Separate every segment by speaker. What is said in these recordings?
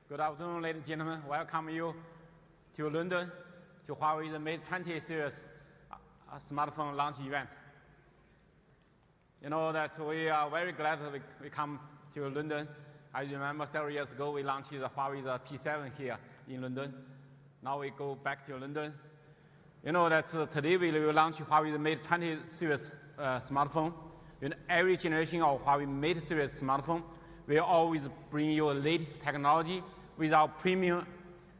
Speaker 1: Good afternoon, ladies and gentlemen. Welcome you to London to Huawei's Mate 20 series smartphone launch event. You know that we are very glad that we come to London. I remember several years ago we launched the Huawei's P7 here in London. Now we go back to London. You know that today we will launch Huawei's Mate 20 series smartphone. In every generation of Huawei Mate series smartphone, we always bring you latest technology with our premium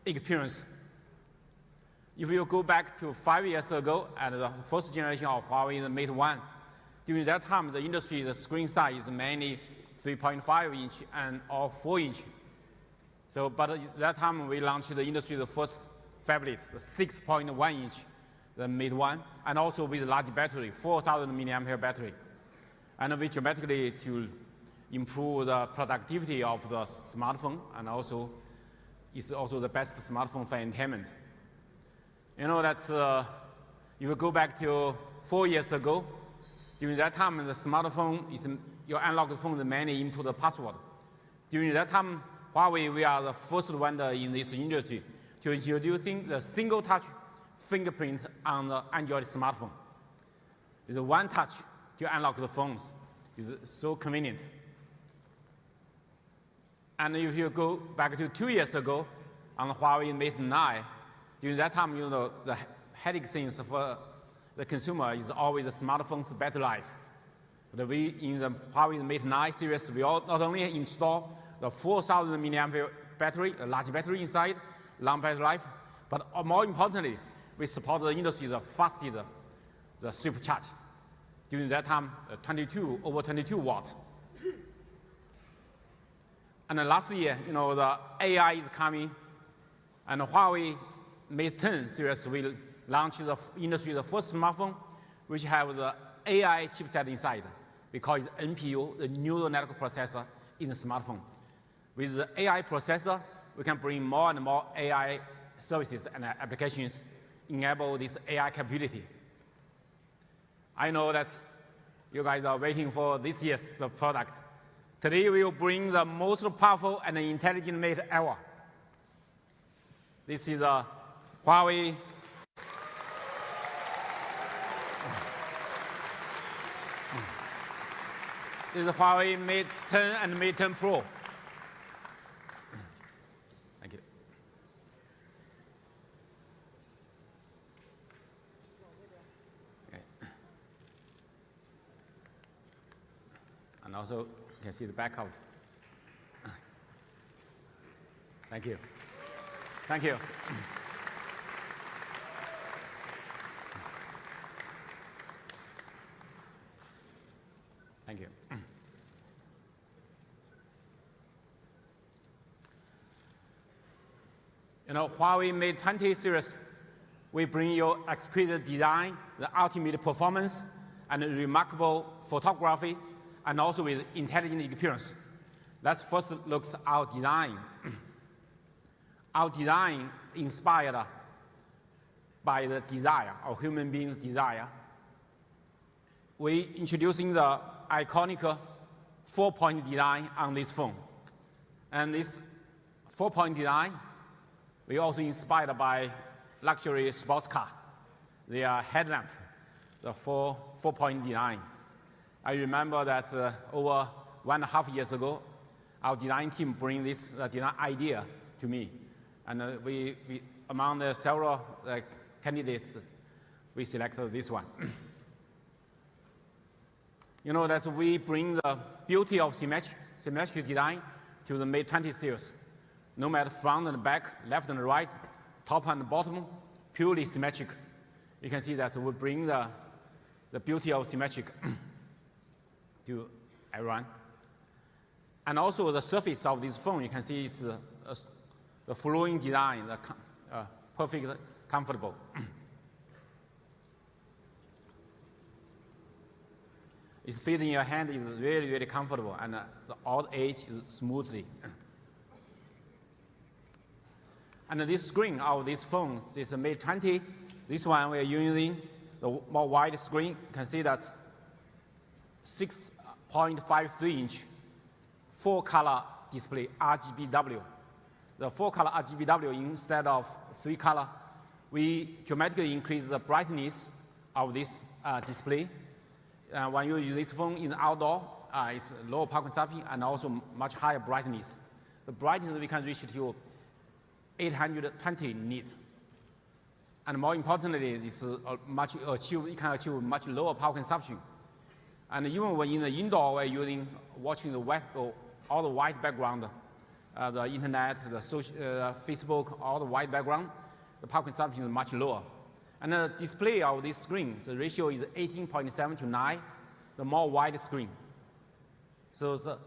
Speaker 1: experience. If you go back to 5 years ago at the first generation of Huawei Mate 1, during that time the industry, the screen size is mainly 3.5 inch and or 4 inch. So, but at that time we launched the industry's first phablet, the 6.1 inch, the Mate 1, and also with large battery, 4,000 mAh battery, and we dramatically to improve the productivity of the smartphone, and also it's also the best smartphone for entertainment. You know that if you go back to 4 years ago, during that time the smartphone is your analog phone, the many input the password. During that time, Huawei, we are the first vendor in this industry to introducing the single touch fingerprint on the Android smartphone. It's one touch to unlock the phones. It's so convenient. And if you go back to 2 years ago on the Huawei Mate 9, during that time, you know, the headache things for the consumer is always the smartphone's battery life. But we, in the Huawei Mate 9 series, we not only install the 4,000 mAh battery, a large battery inside, long battery life, but more importantly, we support the industry's fastest the supercharge. During that time, over 22 watts. And last year, you know, the AI is coming, and Huawei Mate 10 series will launch the industry's first smartphone, which has the AI chipset inside. We call it NPU, the neural network processor in the smartphone. With the AI processor, we can bring more and more AI services and applications, enable this AI capability. I know that you guys are waiting for this year's product. Today we will bring the most powerful and intelligent Mate ever. This is a Huawei This is Huawei Mate 10 and Mate 10 Pro. Thank you. Okay. And also, you can see the back of. Thank you. Thank you. Thank you. You know, Huawei Mate 20 series, we bring you exquisite design, the ultimate performance, and remarkable photography, and also with intelligent experience. Let's first look at our design. Our design inspired by the desire of human beings' desire. We introducing the iconic 4-point design on this phone. And this 4-point design, we also inspired by luxury sports car. Their headlamp, the 4-point design. I remember that over 1.5 years ago, our design team bring this design idea to me. And we among the several candidates, we selected this one. You know that we bring the beauty of symmetric design to the Mate 20 series. No matter front and back, left and right, top and bottom, purely symmetric. You can see that we bring the beauty of symmetric to everyone. And also the surface of this phone, you can see is the flowing design, the perfect, comfortable. It fits in your hand is really, really comfortable, and the all edge is smoothly. And this screen of this phone is a Mate 20. This one we are using the more wide screen. You can see that 6.53 inch 4-color display RGBW. the 4-color RGBW instead of 3-color, we dramatically increase the brightness of this display. When you use this phone in the outdoor, it's lower power consumption and also much higher brightness. The brightness we can reach to 820 nits. And more importantly, this is you can achieve much lower power consumption. And even when in the indoor, we're watching all the white background, the internet, the Facebook, all the white background, the power consumption is much lower. And the display of this screen, the ratio is 18.7 to 9, the more wide screen. So the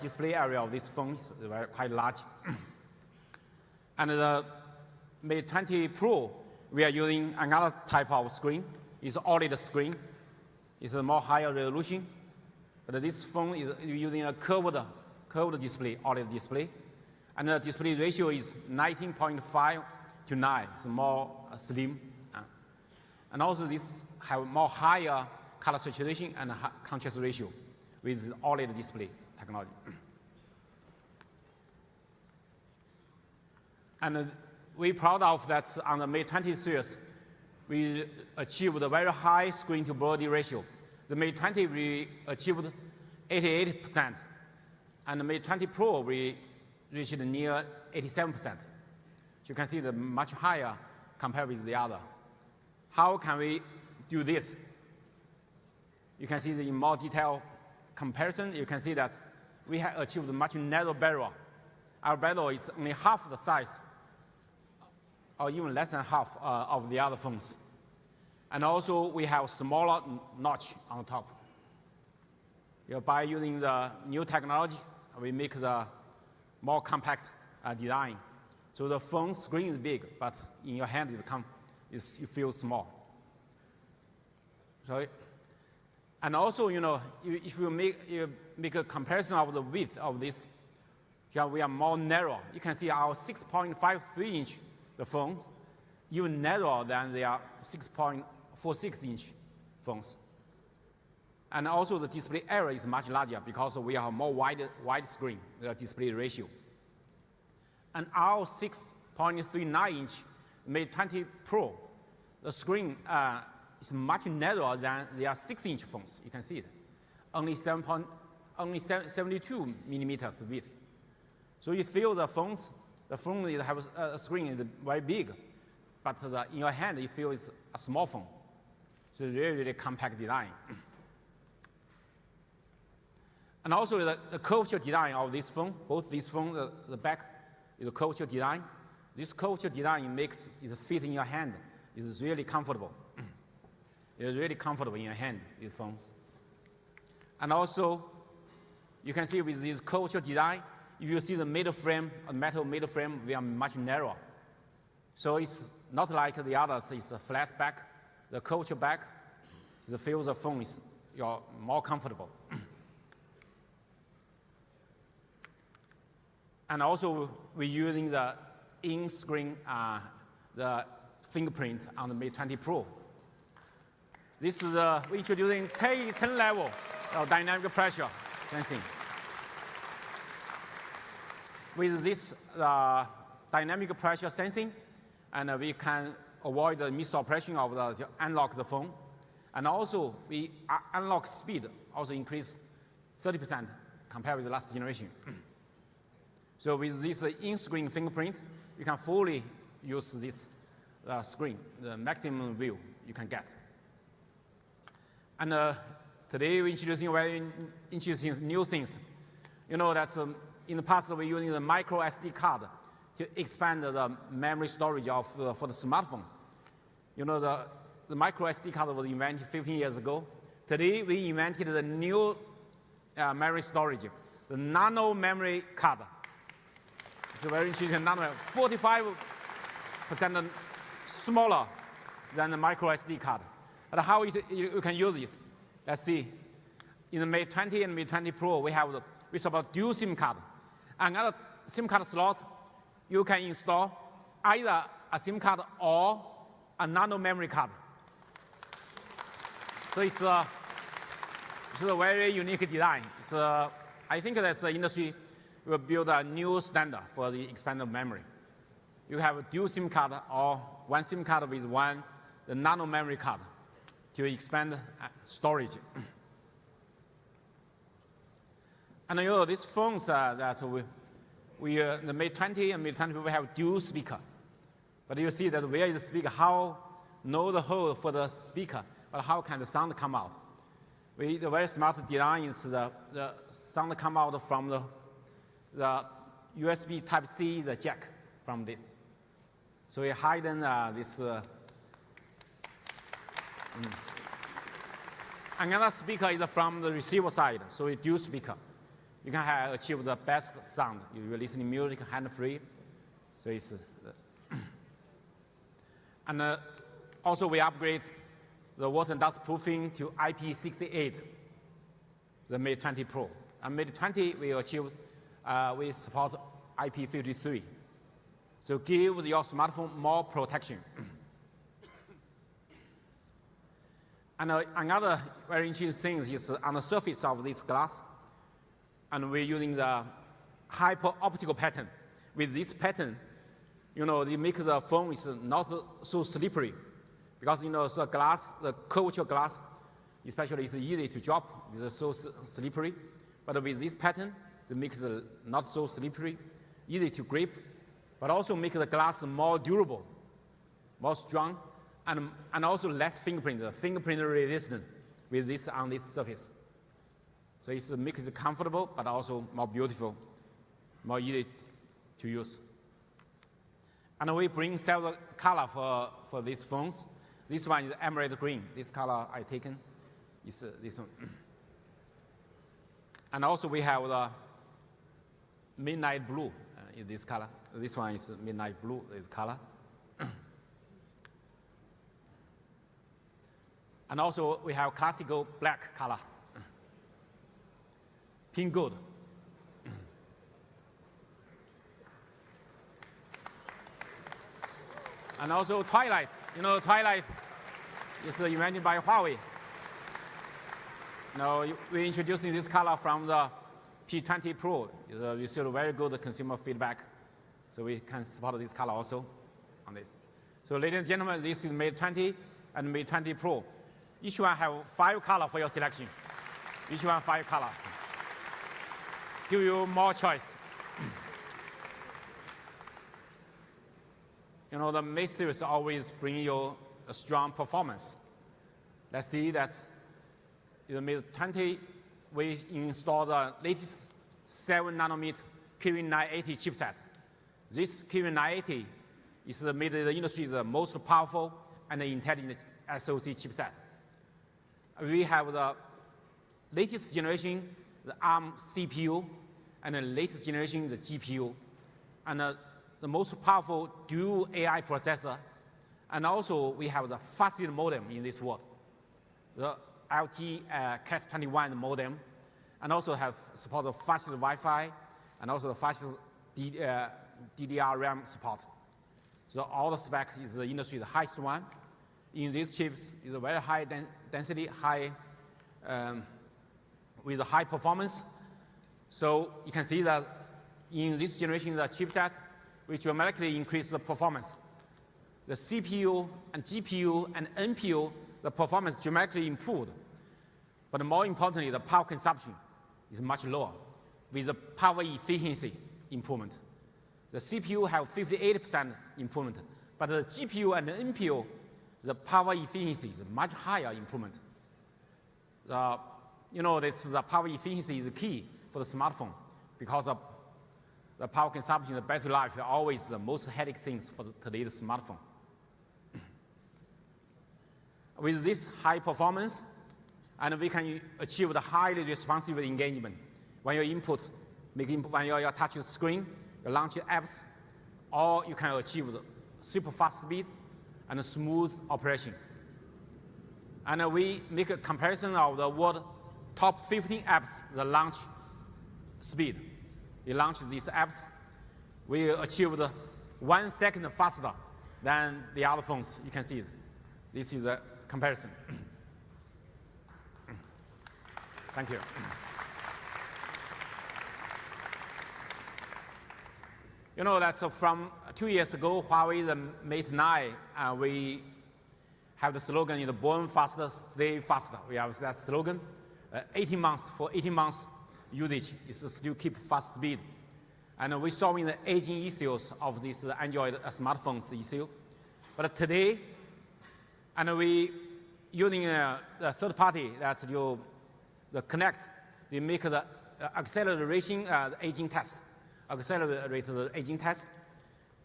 Speaker 1: display area of this phone is quite large. And the Mate 20 Pro, we are using another type of screen. It's OLED screen. It's a more higher resolution. But this phone is using a curved display, OLED display. And the display ratio is 19.5 to 9. It's more slim. And also this have more higher color saturation and contrast ratio with OLED display technology. And we're proud of that on the Mate 20 series, we achieved a very high screen-to-body ratio. The Mate 20, we achieved 88%. And the Mate 20 Pro, we reached near 87%. So you can see the much higher compared with the other. How can we do this? You can see in more detailed comparison, you can see that we have achieved a much narrower bezel. Our bezel is only half the size, or even less than half of the other phones. And also, we have smaller notch on the top. By using the new technology, we make the more compact design. So the phone screen is big, but in your hand it feels small. Sorry. And also, if you make a comparison of the width of this, here we are more narrow. You can see our 6.53-inch the phones, even narrower than their 6.46-inch phones. And also the display area is much larger because we have more wide screen, the display ratio. And our 6.39-inch Mate 20 Pro, the screen is much narrower than their 6-inch phones. You can see it. Only 72 millimeters width. So you feel the phone has a screen is very big, but in your hand you feel it's a small phone. So really, really compact design. And also the curvature design of this phone, both this phone, the back is a curvature design. This curvature design makes it fit in your hand. It's really comfortable. It's really comfortable in your hand, these phones. And also, you can see with this curvature design, if you see the metal middle frame, we are much narrower. So it's not like the others, it's a flat back. The curvature back, the feel of the phone is more comfortable. And also, we're using the in-screen, the fingerprint on the Mate 20 Pro. This is we're introducing 10 level of dynamic pressure sensing. With this dynamic pressure sensing, and we can avoid the misoperation of the unlock the phone. And also, we unlock speed also increased 30% compared with the last generation. So with this in-screen fingerprint, you can fully use this screen, the maximum view you can get. And today we're introducing very interesting new things. That's in the past we're using the micro SD card to expand the memory storage for the smartphone. The micro SD card was invented 15 years ago. Today we invented the new memory storage, the nano memory card. It's a very interesting number, 45% smaller than the micro SD card. But how you can use it? Let's see. In the Mate 20 and Mate 20 Pro, we support dual SIM card. Another SIM card slot, you can install either a SIM card or a nano memory card. So it's a very unique design. I think that's the industry we will build a new standard for the expandable memory. You have a dual SIM card or one SIM card with the nano memory card to expand storage. And you know, these phones that the Mate 20 and Mate 20 Pro have dual speaker. But you see that where is the speaker? How know the hole for the speaker, but how can the sound come out? The very smart design is the sound come out from the USB Type-C, the jack from this. So we hidden this. Another speaker is from the receiver side, so it's dual speaker. You can achieve the best sound. You're listening music hand-free. So it's and also we upgrade the water and dust proofing to IP68, the Mate 20 Pro. And Mate 20 we achieve, we support IP53. So give your smartphone more protection. And another very interesting thing is on the surface of this glass, and we're using the hyper-optical pattern. With this pattern, you know, it makes the phone is not so slippery. Because, you know, so glass, the curvature glass, especially is easy to drop, it's so slippery. But with this pattern, it makes it not so slippery, easy to grip, but also make the glass more durable, more strong, and also less fingerprint resistant with this on this surface. So it makes it comfortable, but also more beautiful, more easy to use. And we bring several color for these phones. This one is emerald green. This color I taken is this one. And also we have the midnight blue in this color. This one is midnight blue, this color. And also we have classical black color. Pink gold. And also Twilight. You know, Twilight is invented by Huawei. Now, we're introducing this color from the P20 Pro. We received very good consumer feedback. So we can support this color also on this. So ladies and gentlemen, this is Mate 20 and Mate 20 Pro. Each one have 5 colors for your selection. Each one 5 colors. Give you more choice. You know, the Mate series always bring you a strong performance. Let's see that in the Mate 20, we install the latest 7 nanometer Kirin 980 chipset. This Kirin 980 is made the industry's most powerful and intelligent SoC chipset. We have the latest generation, the ARM CPU, and the latest generation, the GPU, and the most powerful dual AI processor. And also, we have the fastest modem in this world, the LTE Cat21 modem, and also have support the fastest Wi-Fi, and also the fastest DDR-RAM support. So all the spec is the industry's highest one. In these chips, is a very high density, with a high performance. So you can see that in this generation, the chipset, which dramatically increase the performance. The CPU and GPU and NPU, the performance dramatically improved. But more importantly, the power consumption is much lower with the power efficiency improvement. The CPU have 58% improvement, but the GPU and the NPU, the power efficiency is much higher improvement. You know, the power efficiency is key for the smartphone because of the power consumption, the battery life are always the most headache things for today's smartphone. With this high performance, and we can achieve the highly responsive engagement. When you input, when you touch the screen, you launch apps, or you can achieve the super fast speed and smooth operation. And we make a comparison of the world top 15 apps, the launch speed. We launch these apps, we achieved 1 second faster than the other phones. You can see it. This is a comparison. Thank you. You know that from 2 years ago, Huawei, the Mate 9, we have the slogan, you know, born faster, stay faster. We have that slogan. 18 months, for 18 months usage, is still keep fast speed. And we're solving the aging issues of these Android smartphones issue. But today, and we using the third party, that's the Connect, they make the acceleration the aging test. Accelerate the aging test.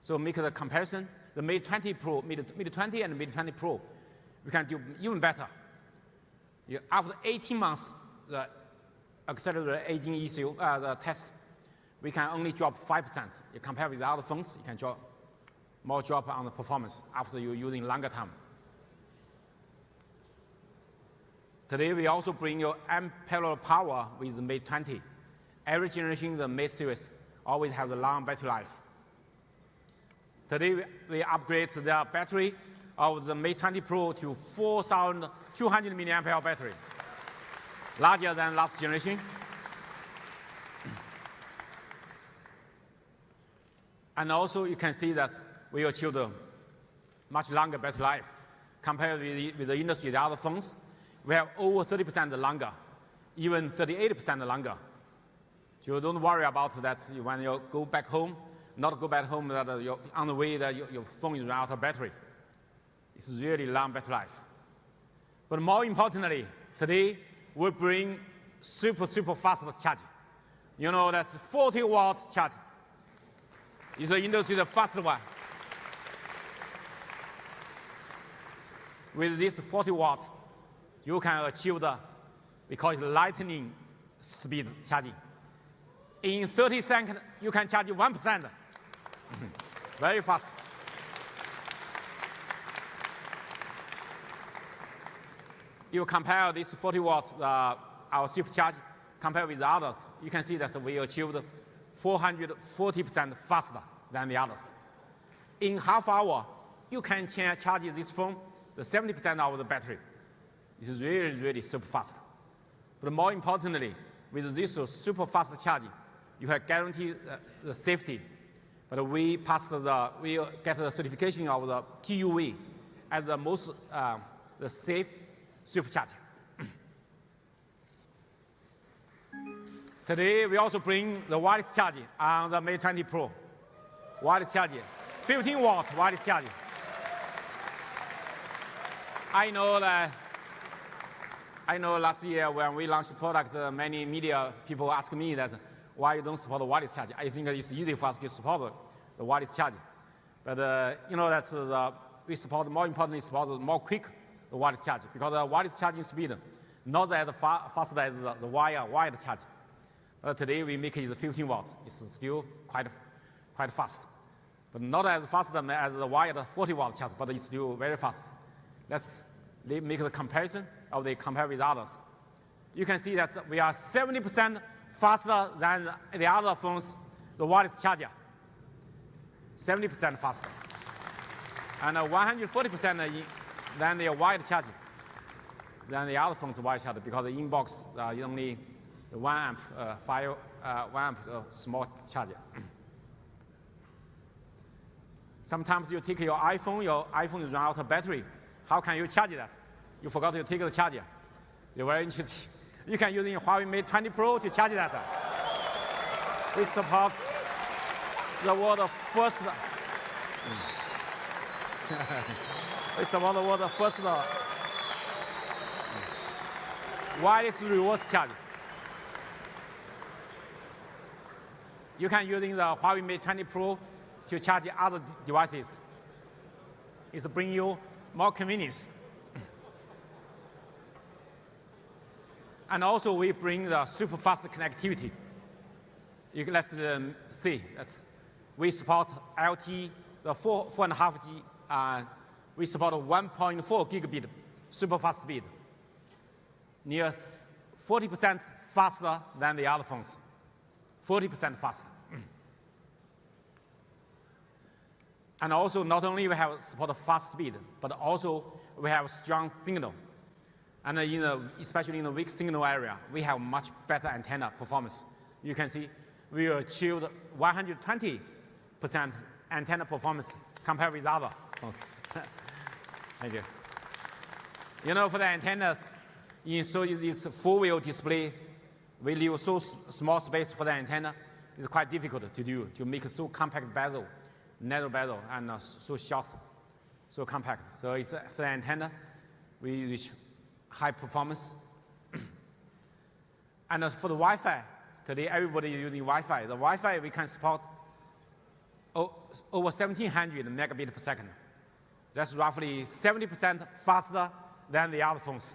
Speaker 1: So make the comparison. The Mate 20 Pro, Mate 20 and Mate 20 Pro, we can do even better. After 18 months, the accelerated aging issue, the test, we can only drop 5%. You compare with the other phones, you can drop more drop on the performance after you're using longer time. Today, we also bring you unparalleled power with the Mate 20. Every generation, the Mate series always have the long battery life. Today, we upgrade the battery of the Mate 20 Pro to 4,200 mAh battery, larger than last generation. And also, you can see that we achieved a much longer battery life compared with the industry, the other phones. We have over 30% longer, even 38% longer. So don't worry about that when you go back home, not go back home that you're on the way that your phone is out of battery. It's really long battery life. But more importantly, today we bring super fast charging. You know, that's 40 watts charge. It's the industry's fastest one. With this 40 watts, you can achieve we call it lightning speed charging. In 30 seconds, you can charge 1%. Very fast. You compare this 40 watts, our supercharge, compare with the others, you can see that we achieved 440% faster than the others. In half hour, you can charge this phone the 70% of the battery. This is really super fast. But more importantly, with this super fast charging, you have guaranteed the safety. But we get the certification of the TUV as the most the safe supercharger. Today, we also bring the wireless charging on the Mate 20 Pro. Wireless charging, 15 watts wireless charging. I know last year when we launched the product, many media people ask me that why you don't support the wireless charging. I think it's easy for us to support the wireless charging. But you know, that's we support, more importantly, support more quick the wireless charging, because the wireless charging speed not as fast as the wired charging. Today we make it 15 watts. It's still quite fast, but not as fast as the wired 40 watt charge, but it's still very fast. Let's make the comparison of the compare with others. You can see that we are 70% faster than the other phones, the wireless charger. 70% faster, and 140% than the wired charging than the other phones wired charger, because the inbox is only 1 amp, 1 amp small charger. Sometimes you take your iPhone is run out of battery. How can you charge that? You forgot to take the charger. They're very interesting. You can use the Huawei Mate 20 Pro to charge that. We support the world's first. We support the world's first wireless reverse charge. You can use the Huawei Mate 20 Pro to charge other devices. It's bring you more convenience. And also, we bring the super fast connectivity. Let's see that we support LTE, the 4.5G. We support 1.4 gigabit super fast speed, near 40% faster than the other phones. 40% faster. And also, not only we have support fast speed, but also we have strong signal. And especially in the weak signal area, we have much better antenna performance. You can see we achieved 120 antenna performance compared with other phones. Thank you. You know, for the antennas, in this full-wheel display, we leave so small space for the antenna. It's quite difficult to do, to make so compact bezel, narrow bezel, and so short, so compact. So it's, for the antenna, we reach high performance. And for the Wi-Fi, today everybody is using Wi-Fi. The Wi-Fi, we can support over 1,700 megabit per second. That's roughly 70% faster than the other phones.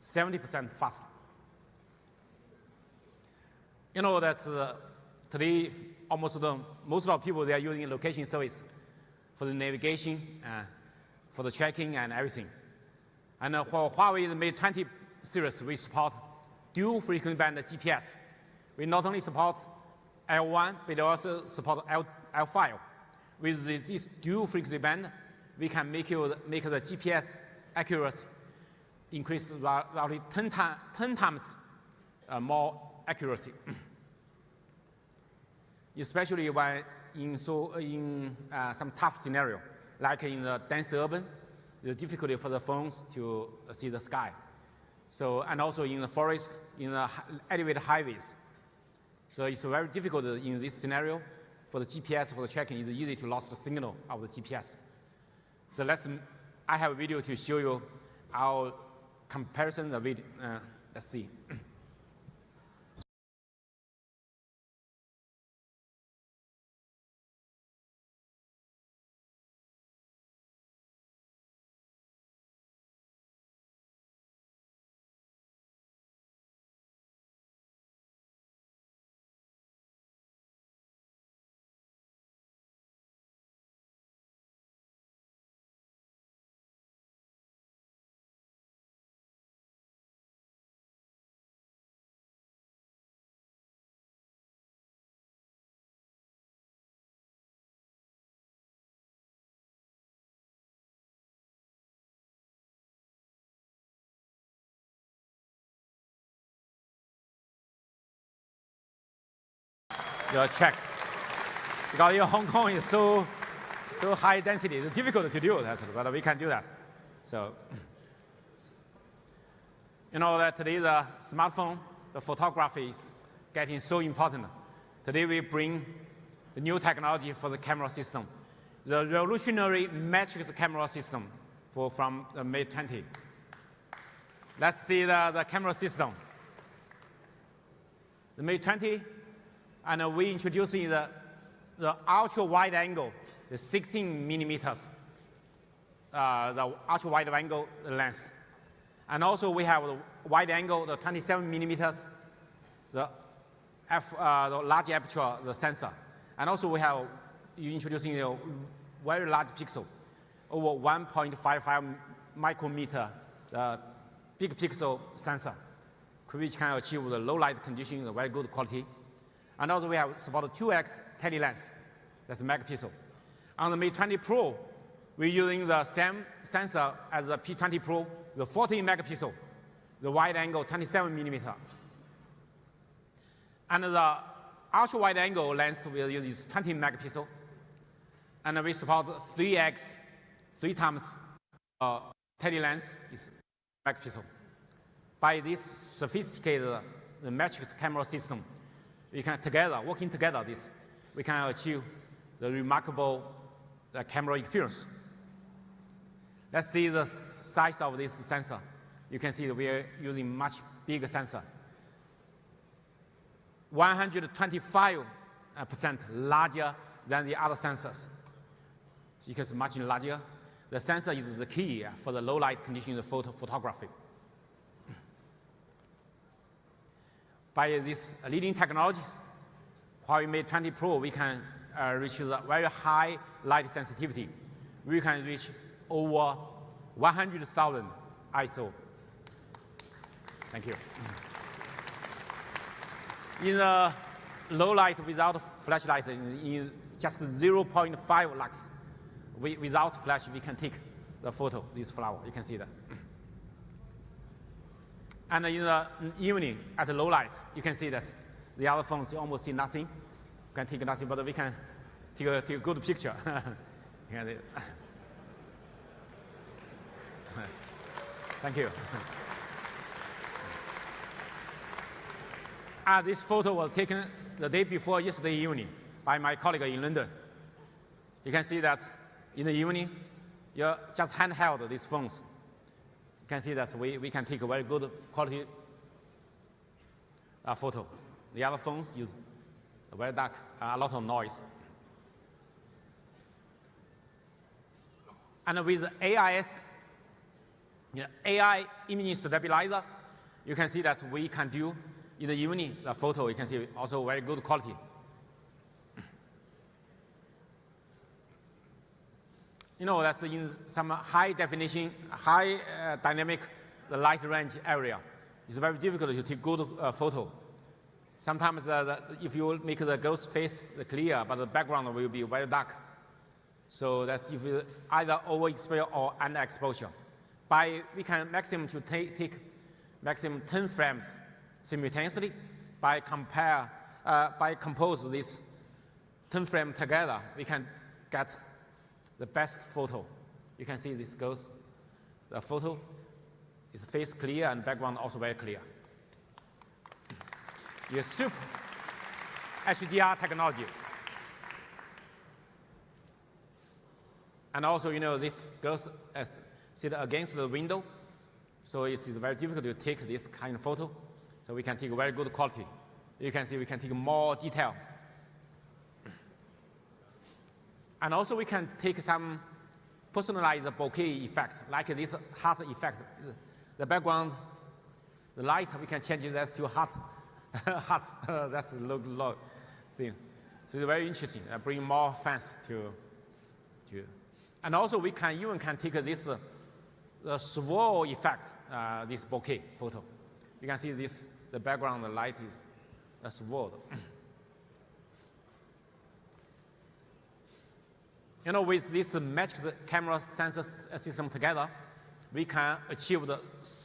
Speaker 1: 70% faster. You know, that's today most of the people, they are using location service for the navigation, for the tracking and everything. And for Huawei, the Mate 20 series, we support dual frequency band GPS. We not only support L1, but we also support L5. With this dual frequency band, we can make the GPS accuracy increase roughly 10 times more accuracy. Especially when in some tough scenario, like in the dense urban, the difficulty for the phones to see the sky. So, and also in the forest, in the elevated highways. So it's very difficult in this scenario for the GPS, for the tracking. It's easy to lose the signal of the GPS. So I have a video to show you our comparison of video. Let's see. Your check. Because in Hong Kong is so high density, it's difficult to do that, but we can do that. So, you know that today the smartphone, the photography is getting so important. Today we bring the new technology for the camera system, the revolutionary matrix camera system from the Mate 20. Let's see the camera system. The Mate 20. And we introducing the ultra wide angle, the 16 millimeters, the ultra wide angle lens. And also we have the wide angle, the 27 millimeters, the large aperture, the sensor. And also we have introducing a very large pixel, over 1.55 micrometer, the big pixel sensor, which can achieve the low light conditions, a very good quality. And also we have supported 2x tele-lens, that's a megapixel. On the Mate 20 Pro, we're using the same sensor as the P20 Pro, the 14 megapixel, the wide angle 27 millimeter. And the ultra wide angle lens will use 20 megapixel. And we support 3x, 3 times tele-lens is megapixel. By this sophisticated matrix camera system, we can working together, we can achieve the remarkable camera experience. Let's see the size of this sensor. You can see that we are using much bigger sensor. 125% larger than the other sensors. Because much larger, the sensor is the key for the low light conditions of photography. By this leading technologies, Huawei Mate 20 Pro, we can reach the very high light sensitivity. We can reach over 100,000 ISO. Thank you. In the low light without flashlight, in just 0.5 lux, without flash, we can take the photo, this flower. You can see that. And in the evening, at low light, you can see that the other phones, you almost see nothing. You can take nothing, but we can take a good picture. Thank you. This photo was taken the day before yesterday evening by my colleague in London. You can see that in the evening, you just handheld these phones. You can see that we can take a very good quality photo. The other phones use very dark, a lot of noise. And with AIS, AI image stabilizer, you can see that we can do in the evening the photo. You can see also very good quality. That's in some high definition, high dynamic light range area. It's very difficult to take good photo. Sometimes if you make the girl's face clear, but the background will be very dark. So that's if you either overexposure or underexposure. We can maximum to take maximum 10 frames simultaneously. By compose this 10 frames together, we can get the best photo. You can see this goes. The photo is face clear and background also very clear. It's super HDR technology. And also, this goes sit against the window, so it's very difficult to take this kind of photo. So we can take very good quality. You can see we can take more detail. And also we can take some personalized bokeh effect, like this heart effect. The background, the light, we can change that to heart. Heart, that's the look thing. So it's very interesting. Bring more fans to. And also we can even take this the swirl effect, this bokeh photo. You can see this, the background, the light is a swirl. With this matrix camera sensor system together, we can achieve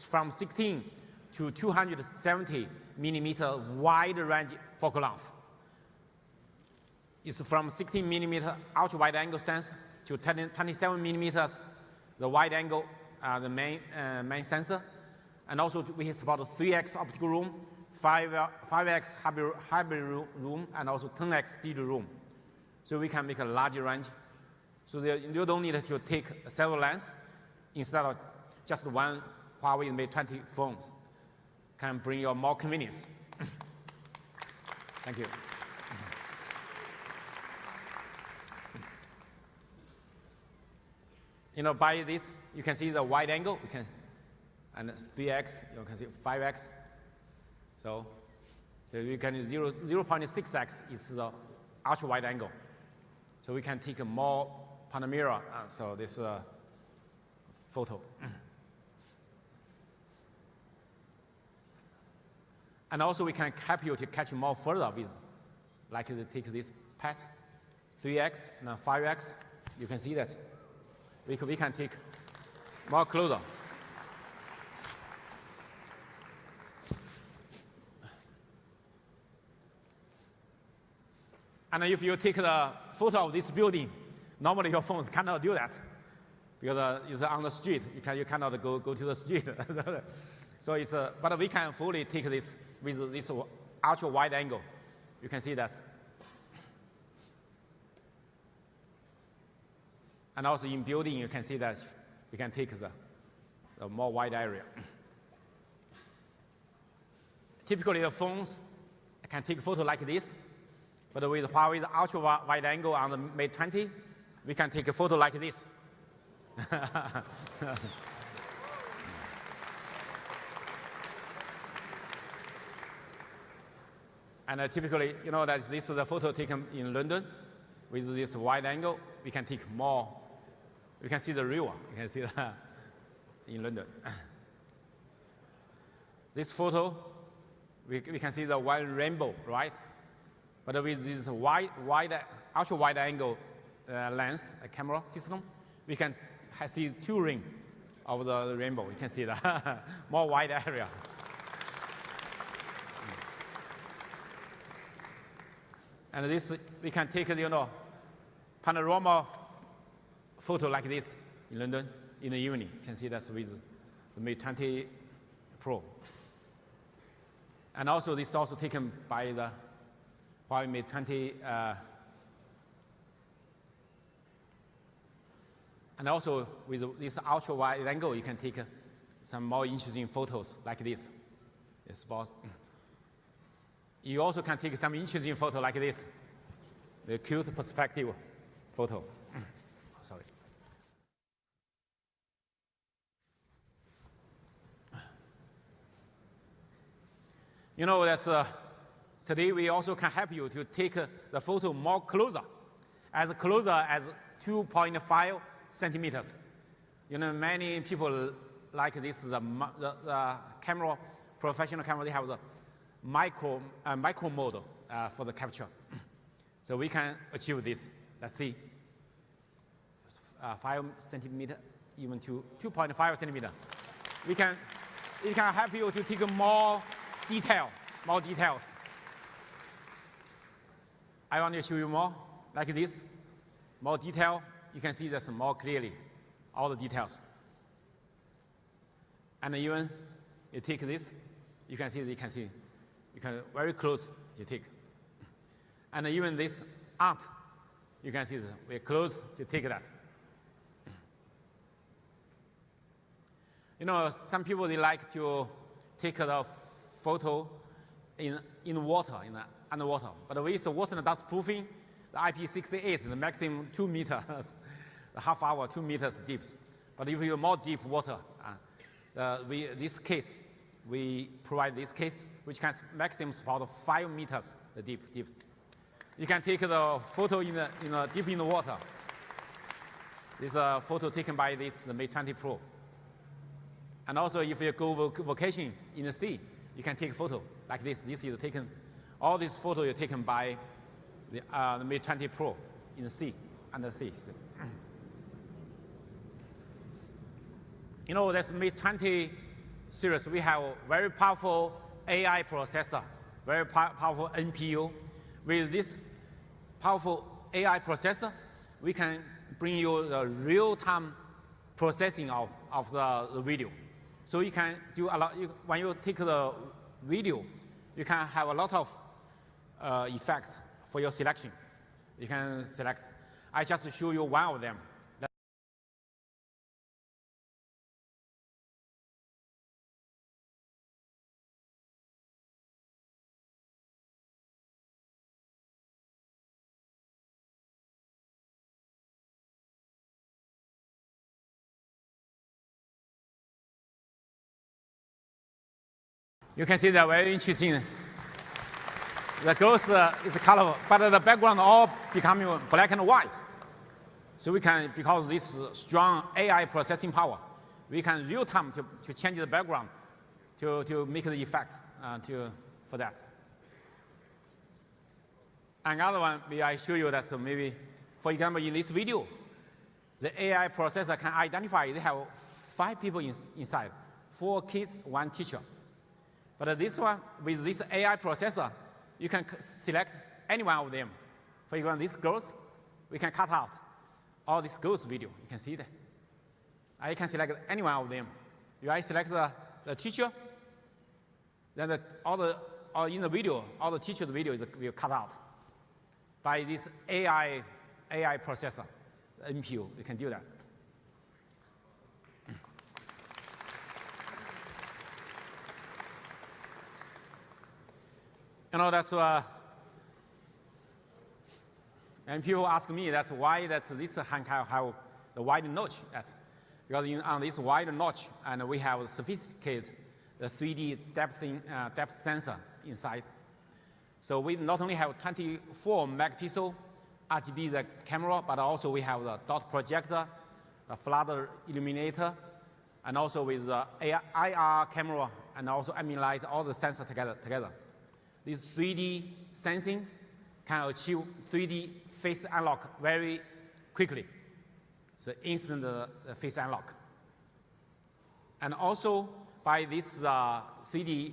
Speaker 1: from 16 to 270 millimeter wide range focal length. It's from 16 millimeter ultra wide angle sensor to 27 millimeters the wide angle, the main sensor. And also we support 3x optical room, 5x hybrid room, and also 10x digital room. So we can make a larger range. So you don't need to take several lenses instead of just one Huawei Mate 20 phones. Can bring you more convenience. Thank you. By this, you can see the wide angle. And 3x, you can see 5x. So you can 0.6x is the ultra wide angle. So we can take more panorama. So this photo. And also we can help you to catch more further with, like take this PET, 3x and 5x. You can see that we can take more closer. And if you take the photo of this building, normally your phones cannot do that because it's on the street. You cannot go to the street. So but we can fully take this with this ultra wide angle. You can see that. And also in building, you can see that we can take the more wide area. Typically, the phones can take photo like this, but with Huawei's ultra wide angle on the Mate 20, we can take a photo like this. And typically, that this is a photo taken in London with this wide angle. We can take more. You can see the river. You can see that in London. This photo, we can see the one rainbow, right? But with this ultra wide angle lens, camera system, we can see two rings of the rainbow. You can see the more wide area. And this, we can take, panorama photo like this in London in the evening. You can see that's with the Mate 20 Pro. And also, this is also taken by the Huawei Mate 20. And also, with this ultra-wide angle, you can take some more interesting photos like this. You also can take some interesting photo like this, the cute perspective photo. Sorry. You know, that's, today we also can help you to take the photo more closer as 2.5 centimeters. You know, many people like this, the camera, professional camera, they have the micro mode for the capture. So we can achieve this. Let's see. 5 centimeter, even to 2.5 centimeter. It can help you to take more details. I want to show you more, like this. More detail, you can see this more clearly, all the details. And even you take this, you can very close, you take. And even this art, you can see this, we're close to take that. You know, some people, they like to take the photo in water, underwater. But with water dust proofing, the IP68, the maximum 2 meters, the half hour, 2 meters deep. But if you have more deep water, we provide this case, which can maximum about 5 meters deep. You can take the photo deep in the water. This is a photo taken by the Mate 20 Pro. And also, if you go vacation in the sea, you can take a photo like this. This is taken. All these photos are taken by the Mate 20 Pro in the sea, under the sea. You know, this Mate 20 series, we have a very powerful AI processor, very powerful NPU. With this powerful AI processor, we can bring you the real-time processing of the video. So you can do a lot. When you take the video, you can have a lot of effect for your selection. You can select. I just show you one of them. You can see they're very interesting. The girls is colorful, but the background all becoming black and white. So we can, because this strong AI processing power, we can real time to change the background to make the effect for that. Another one, may I show you that maybe, for example, in this video, the AI processor can identify they have 5 people inside, 4 kids, 1 teacher. But this one, with this AI processor, you can select any one of them. For example, these girls, we can cut out all these girls' video. You can see that. I can select any one of them. If I select the teacher, then in the video, all the teacher's video will cut out by this AI processor, the NPU. You can do that. You know, that's and people ask me that's why this hand have the wide notch. That's because on this wide notch, and we have sophisticated the 3D depth sensor inside. So we not only have 24 megapixel RGB the camera, but also we have the dot projector, the flood illuminator, and also with the IR camera and also ambient light, all the sensors together. This 3D sensing can achieve 3D face unlock very quickly. So instant face unlock. And also by this 3D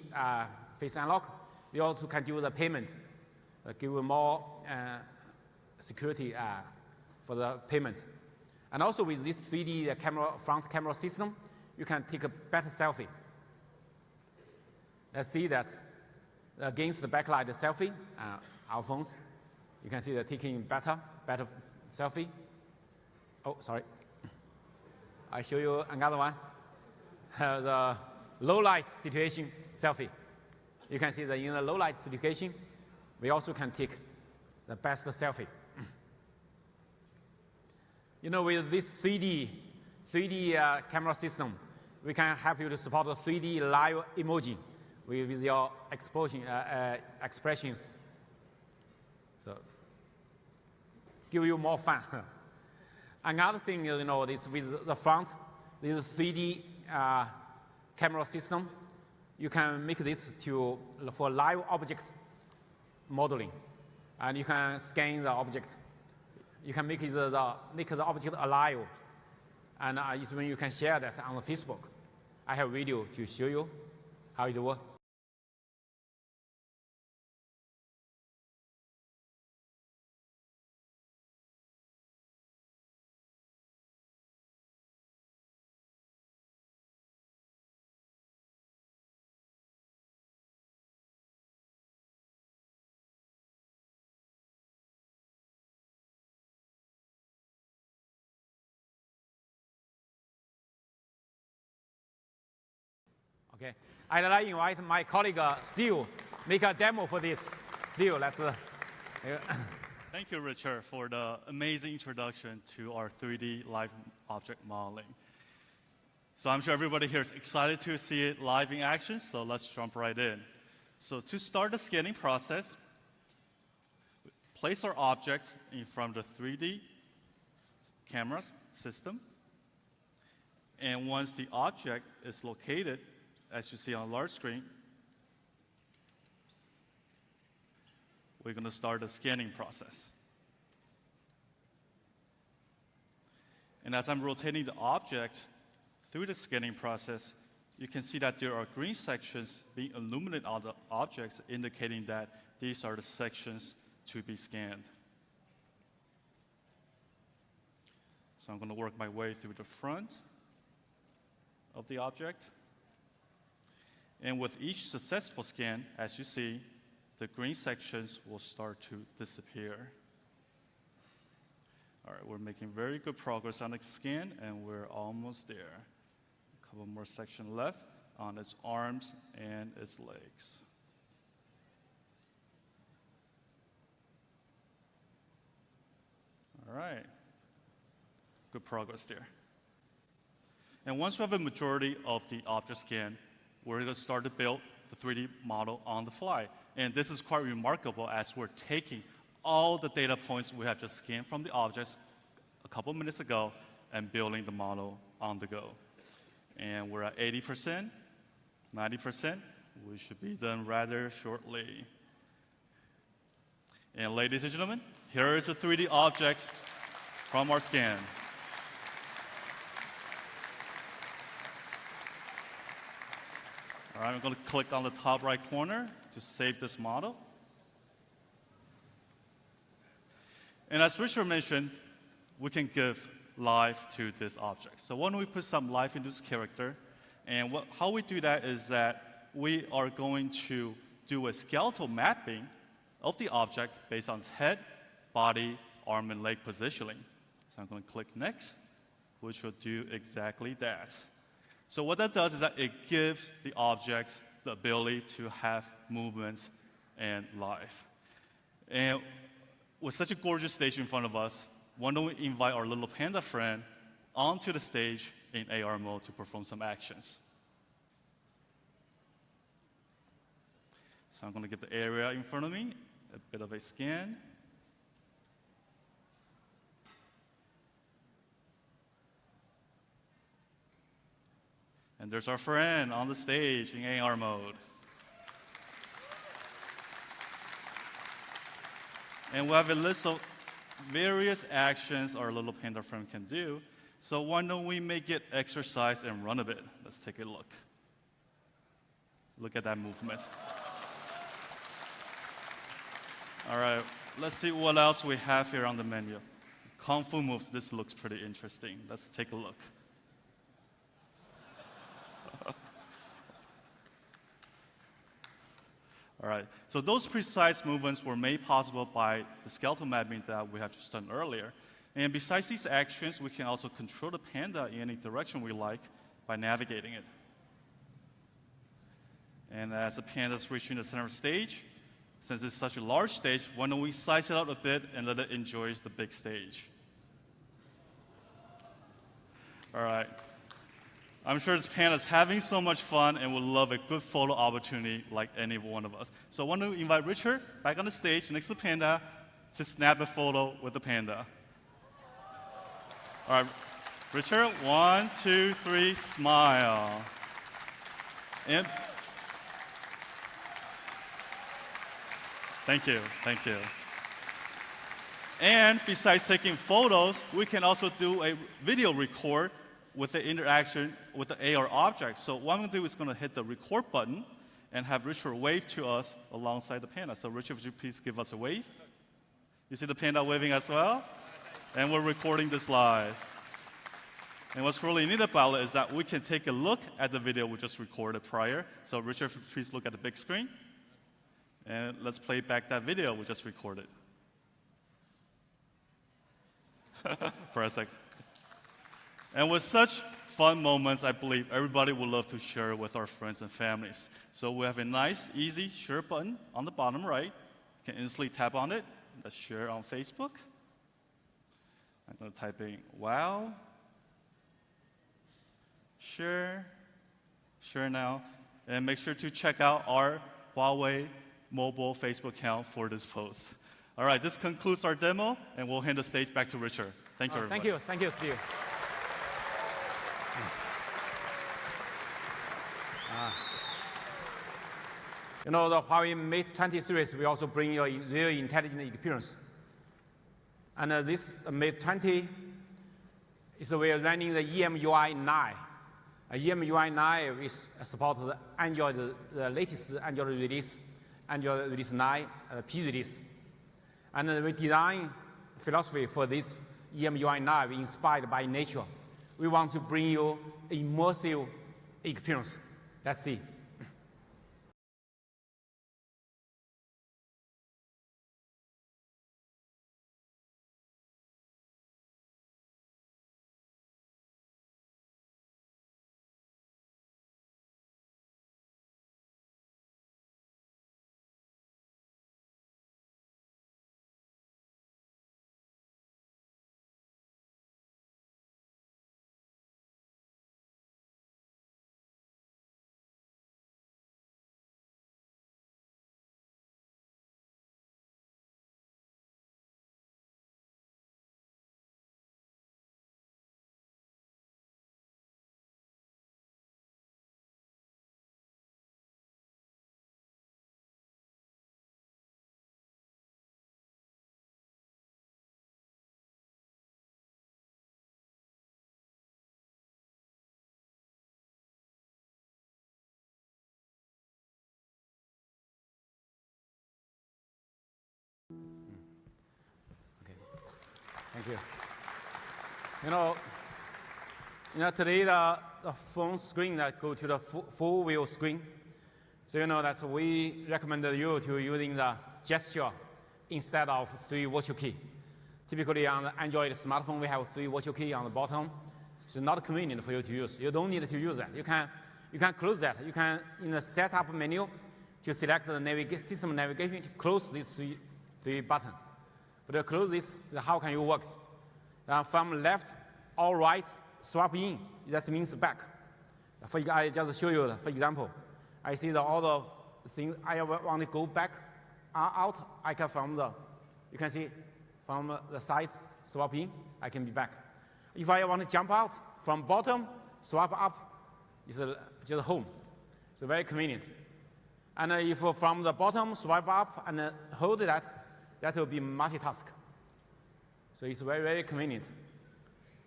Speaker 1: face unlock, we also can do the payment, give more security for the payment. And also with this 3D front camera system, you can take a better selfie. Let's see that against the backlight selfie, our phones, you can see they're taking better selfie. Oh, sorry. I show you another one. The low light situation selfie. You can see that in the low light situation, we also can take the best selfie. With this 3D camera system, we can help you to support the 3D live emoji with your expressions. So, give you more fun. Another thing, this with the front, this 3D camera system, you can make this for live object modeling, and you can scan the object. You can make the object alive, and even you can share that on Facebook. I have a video to show you how it works. Okay, I'd like to invite my colleague Steve make a demo for this. Steve, let's.
Speaker 2: Thank you, Richard, for the amazing introduction to our 3D live object modeling. So I'm sure everybody here is excited to see it live in action, so let's jump right in. So to start the scanning process, place our object in front of the 3D camera system. And once the object is located, as you see on a large screen, we're going to start the scanning process. And as I'm rotating the object through the scanning process, you can see that there are green sections being illuminated on the objects, indicating that these are the sections to be scanned. So I'm going to work my way through the front of the object. And with each successful scan, as you see, the green sections will start to disappear. All right, we're making very good progress on the scan, and we're almost there. A couple more sections left on its arms and its legs. All right, good progress there. And once we have a majority of the object scan, we're going to start to build the 3D model on the fly. And this is quite remarkable as we're taking all the data points we have just scanned from the objects a couple minutes ago and building the model on the go. And we're at 80%, 90%. We should be done rather shortly. And ladies and gentlemen, here is the 3D object from our scan. All right, I'm going to click on the top right corner to save this model. And as Richard mentioned, we can give life to this object. So why don't we put some life into this character? And how we do that is that we are going to do a skeletal mapping of the object based on its head, body, arm, and leg positioning. So I'm going to click Next, which will do exactly that. So what that does is that it gives the object the ability to have movements and life. And with such a gorgeous stage in front of us, why don't we invite our little panda friend onto the stage in AR mode to perform some actions. So I'm going to get the area in front of me, a bit of a scan. And there's our friend on the stage in AR mode. And we have a list of various actions our little panda friend can do. So why don't we make it exercise and run a bit? Let's take a look. Look at that movement. All right, let's see what else we have here on the menu. Kung Fu moves, this looks pretty interesting. Let's take a look. All right, so those precise movements were made possible by the skeletal mapping that we have just done earlier. And besides these actions, we can also control the panda in any direction we like by navigating it. And as the panda is reaching the center of the stage, since it's such a large stage, why don't we size it out a bit and let it enjoy the big stage? All right. I'm sure this panda is having so much fun and would love a good photo opportunity like any one of us. So I want to invite Richard back on the stage next to the panda to snap a photo with the panda. All right, Richard, 1, 2, 3, smile. And thank you, thank you. And besides taking photos, we can also do a video record with the interaction with the AR object. So what I'm going to do is going to hit the record button and have Richard wave to us alongside the panda. So Richard, would you please give us a wave? You see the panda waving as well? And we're recording this live. And what's really neat about it is that we can take a look at the video we just recorded prior. So Richard, please look at the big screen. And let's play back that video we just recorded. For a sec. And with such fun moments, I believe everybody would love to share with our friends and families. So we have a nice, easy share button on the bottom right. You can instantly tap on it. Let's share on Facebook. I'm going to type in wow. Share now. And make sure to check out our Huawei mobile Facebook account for this post. All right, this concludes our demo, and we'll hand the stage back to Richard. Thank you, everybody.
Speaker 1: Thank you, Steve. You know, the Huawei Mate 20 series will also bring you a real intelligent experience. And this Mate 20 is we are running the EMUI 9. EMUI 9 is support the Android, the latest Android release, Android release 9, P release. And we design philosophy for this EMUI 9 inspired by nature. We want to bring you immersive experience. Let's see. Thank you. You know today the phone screen that go to the full view screen. So you know that we recommend you to using the gesture instead of 3 virtual key. Typically on the Android smartphone, we have 3 virtual key on the bottom. It's not convenient for you to use. You don't need to use that. You can close that. You can in the setup menu to select the system navigation to close these three buttons. But to close this, how can you work? From left or right, swap in. That means back. I just show you. For example, I see all the things I want to go back out. I can you can see from the side swap in. I can be back. If I want to jump out from bottom, swap up. It's just home. So very convenient. And if from the bottom swipe up and hold that will be multitask. So it's very, very convenient.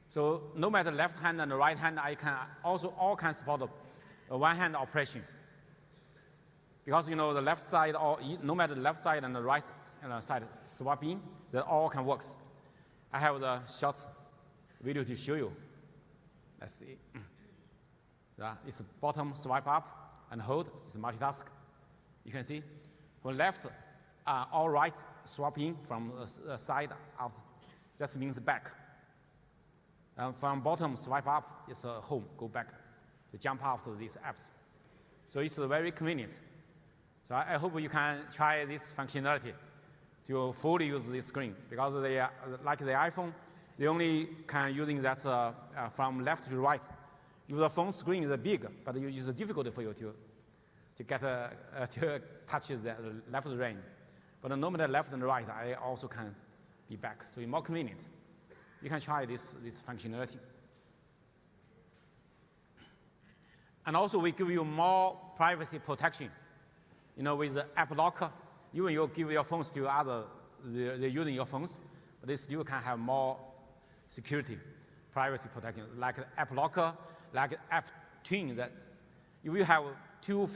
Speaker 1: So no matter left hand and right hand, I can also all can support one hand operation. Because you know the left side or no matter the left side and the right side swap in, that all can work. I have the short video to show you. Let's see. It's bottom swipe up and hold. It's multitask. You can see from left or right swap in from the side out. That means back. And from bottom swipe up, it's home. Go back to jump after these apps. So it's very convenient. So I hope you can try this functionality to fully use this screen, because they are, like the iPhone, they only can using that from left to right. If the phone screen is big, but it's difficult for you to get to touch the left range. But normally left and right, I also can be back. So it's more convenient. You can try this functionality. And also we give you more privacy protection. With the app locker, even you give your phones to other, they're using your phones, but they still can have more security, privacy protection, like app locker, like app twin. That if you have two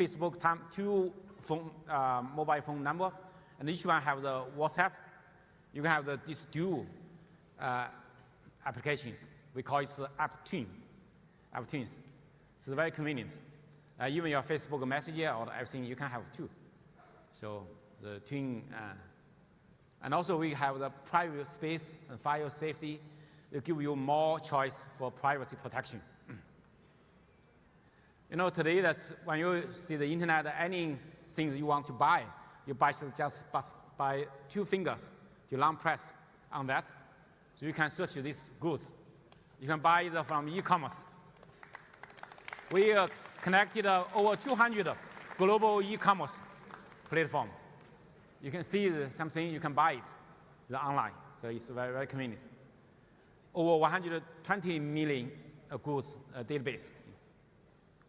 Speaker 1: mobile phone number, and each one have the WhatsApp, you can have these dual applications. We call it app twins. So it's very convenient. Even your Facebook Messenger or everything, you can have two. So the twin, and also we have the private space and file safety. They give you more choice for privacy protection. Today that's when you see the internet, anything you want to buy, you buy just by 2 fingers. You long press on that, so you can search these goods. You can buy it from e-commerce. We connected over 200 global e-commerce platform. You can see something, you can buy it. It's online, so it's very, very convenient. Over 120 million goods database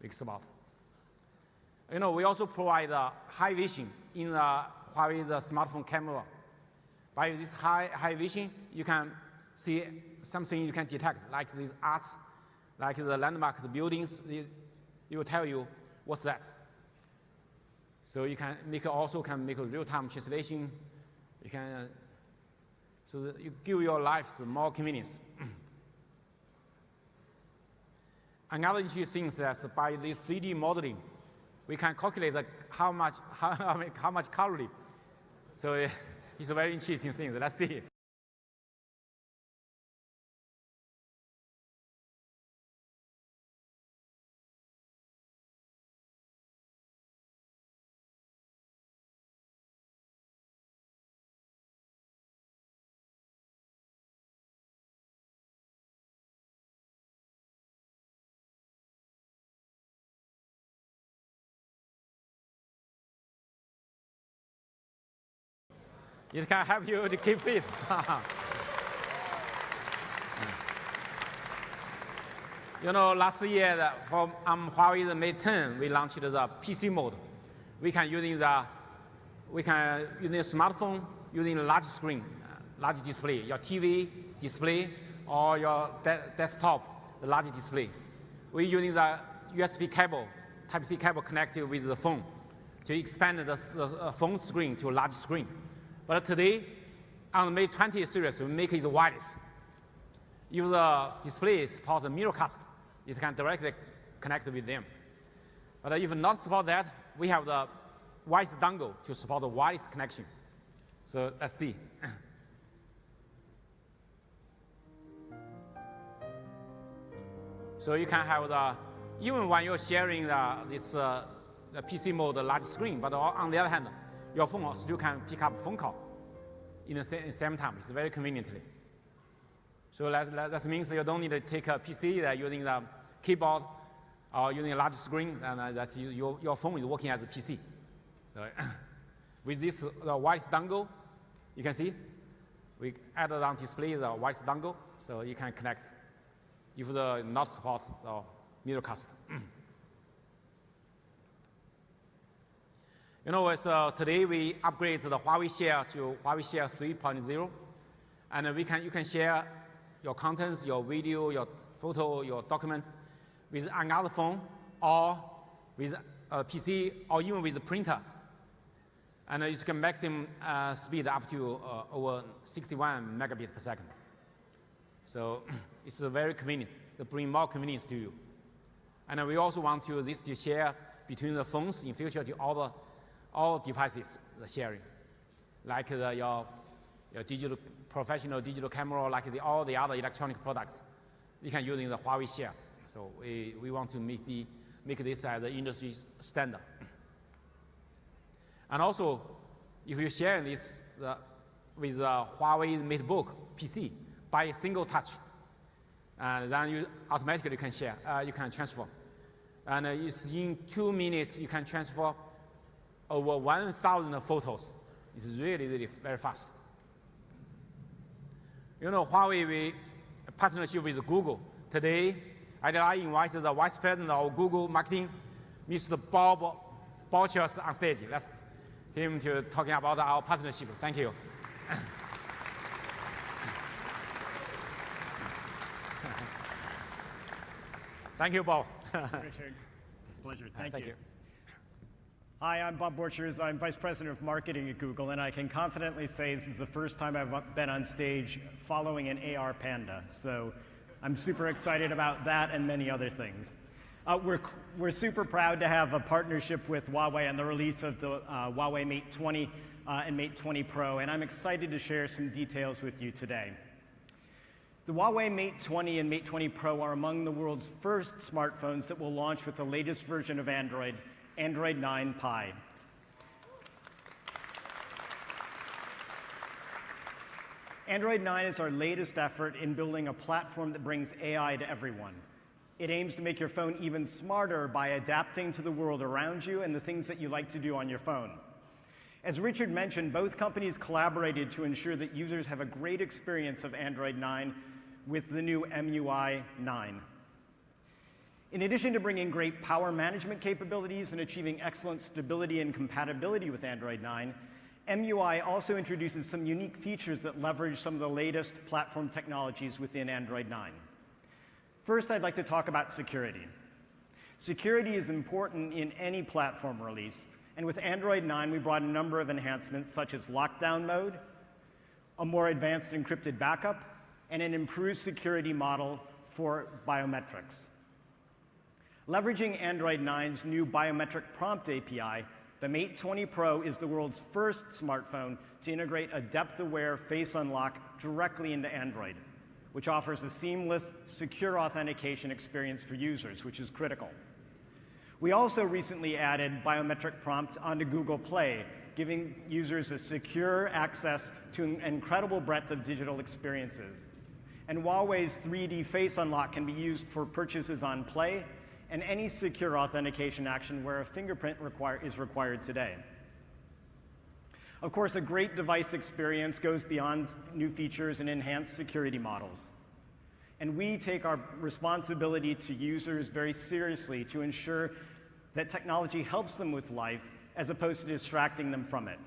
Speaker 1: we export. We also provide high vision in Huawei's smartphone camera. By this high vision, you can see something you can detect, like these arts, like the landmarks, the buildings. It will tell you what's that. So you can also make a real-time translation. You can so that you give your life more convenience. Another interesting thing is that by the 3D modeling, we can calculate how much calorie. So it's a very interesting thing. Let's see. It can help you to keep fit. Last year on Huawei Mate 10, we launched the PC mode. We can using the smartphone, using a large screen, large display, your TV display or your desktop, the large display. We're using the USB cable, Type-C cable connected with the phone to expand the phone screen to a large screen. But today, on the Mate 20 series, we make it wireless. If the display supports mirrorcast, it can directly connect with them. But if not support that, we have the wireless dongle to support the wireless connection. So let's see. So you can have even when you're sharing this the PC mode, the large screen, but on the other hand, your phone still can pick up phone call in the same time. It's very conveniently. So that means you don't need to take a PC using the keyboard or using a large screen, and that's your phone is working as a PC. So with this wireless dongle, you can see we added on display the wireless dongle, so you can connect if the not support the mirrorcast. Today we upgrade the Huawei Share to Huawei Share 3.0, and you can share your contents, your video, your photo, your document with another phone or with a PC or even with printers. And you can maximum speed up to over 61 megabits per second. So it's very convenient to bring more convenience to you. And we also want this to share between the phones in future to all devices, the sharing, like your professional digital camera, like all the other electronic products. You can use in the Huawei Share. So we want to make this as the industry standard. And also, if you share this with Huawei MateBook PC by a single touch, then you automatically can share, you can transfer. And it's in 2 minutes, you can transfer over 1,000 photos. It's really, really very fast. You know, Huawei, we partnership with Google. Today, I invited the Vice President of Google Marketing, Mr. Bob Bouchers, on stage. Let's him to talking about our partnership. Thank you. Thank you, Bob.
Speaker 3: Richard, pleasure. Thank you. Hi, I'm Bob Borchers. I'm Vice President of Marketing at Google, and I can confidently say this is the first time I've been on stage following an AR panda. So I'm super excited about that and many other things. We're super proud to have a partnership with Huawei on the release of the Huawei Mate 20 and Mate 20 Pro, and I'm excited to share some details with you today. The Huawei Mate 20 and Mate 20 Pro are among the world's first smartphones that will launch with the latest version of Android, Android 9 Pie. Android 9 is our latest effort in building a platform that brings AI to everyone. It aims to make your phone even smarter by adapting to the world around you and the things that you like to do on your phone. As Richard mentioned, both companies collaborated to ensure that users have a great experience of Android 9 with the new MUI 9. In addition to bringing great power management capabilities and achieving excellent stability and compatibility with Android 9, MUI also introduces some unique features that leverage some of the latest platform technologies within Android 9. First, I'd like to talk about security. Security is important in any platform release, and with Android 9, we brought a number of enhancements such as lockdown mode, a more advanced encrypted backup, and an improved security model for biometrics. Leveraging Android 9's new biometric prompt API, the Mate 20 Pro is the world's first smartphone to integrate a depth-aware face unlock directly into Android, which offers a seamless, secure authentication experience for users, which is critical. We also recently added biometric prompt onto Google Play, giving users a secure access to an incredible breadth of digital experiences. And Huawei's 3D face unlock can be used for purchases on Play and any secure authentication action where a fingerprint is required today. Of course, a great device experience goes beyond new features and enhanced security models. And we take our responsibility to users very seriously to ensure that technology helps them with life as opposed to distracting them from it.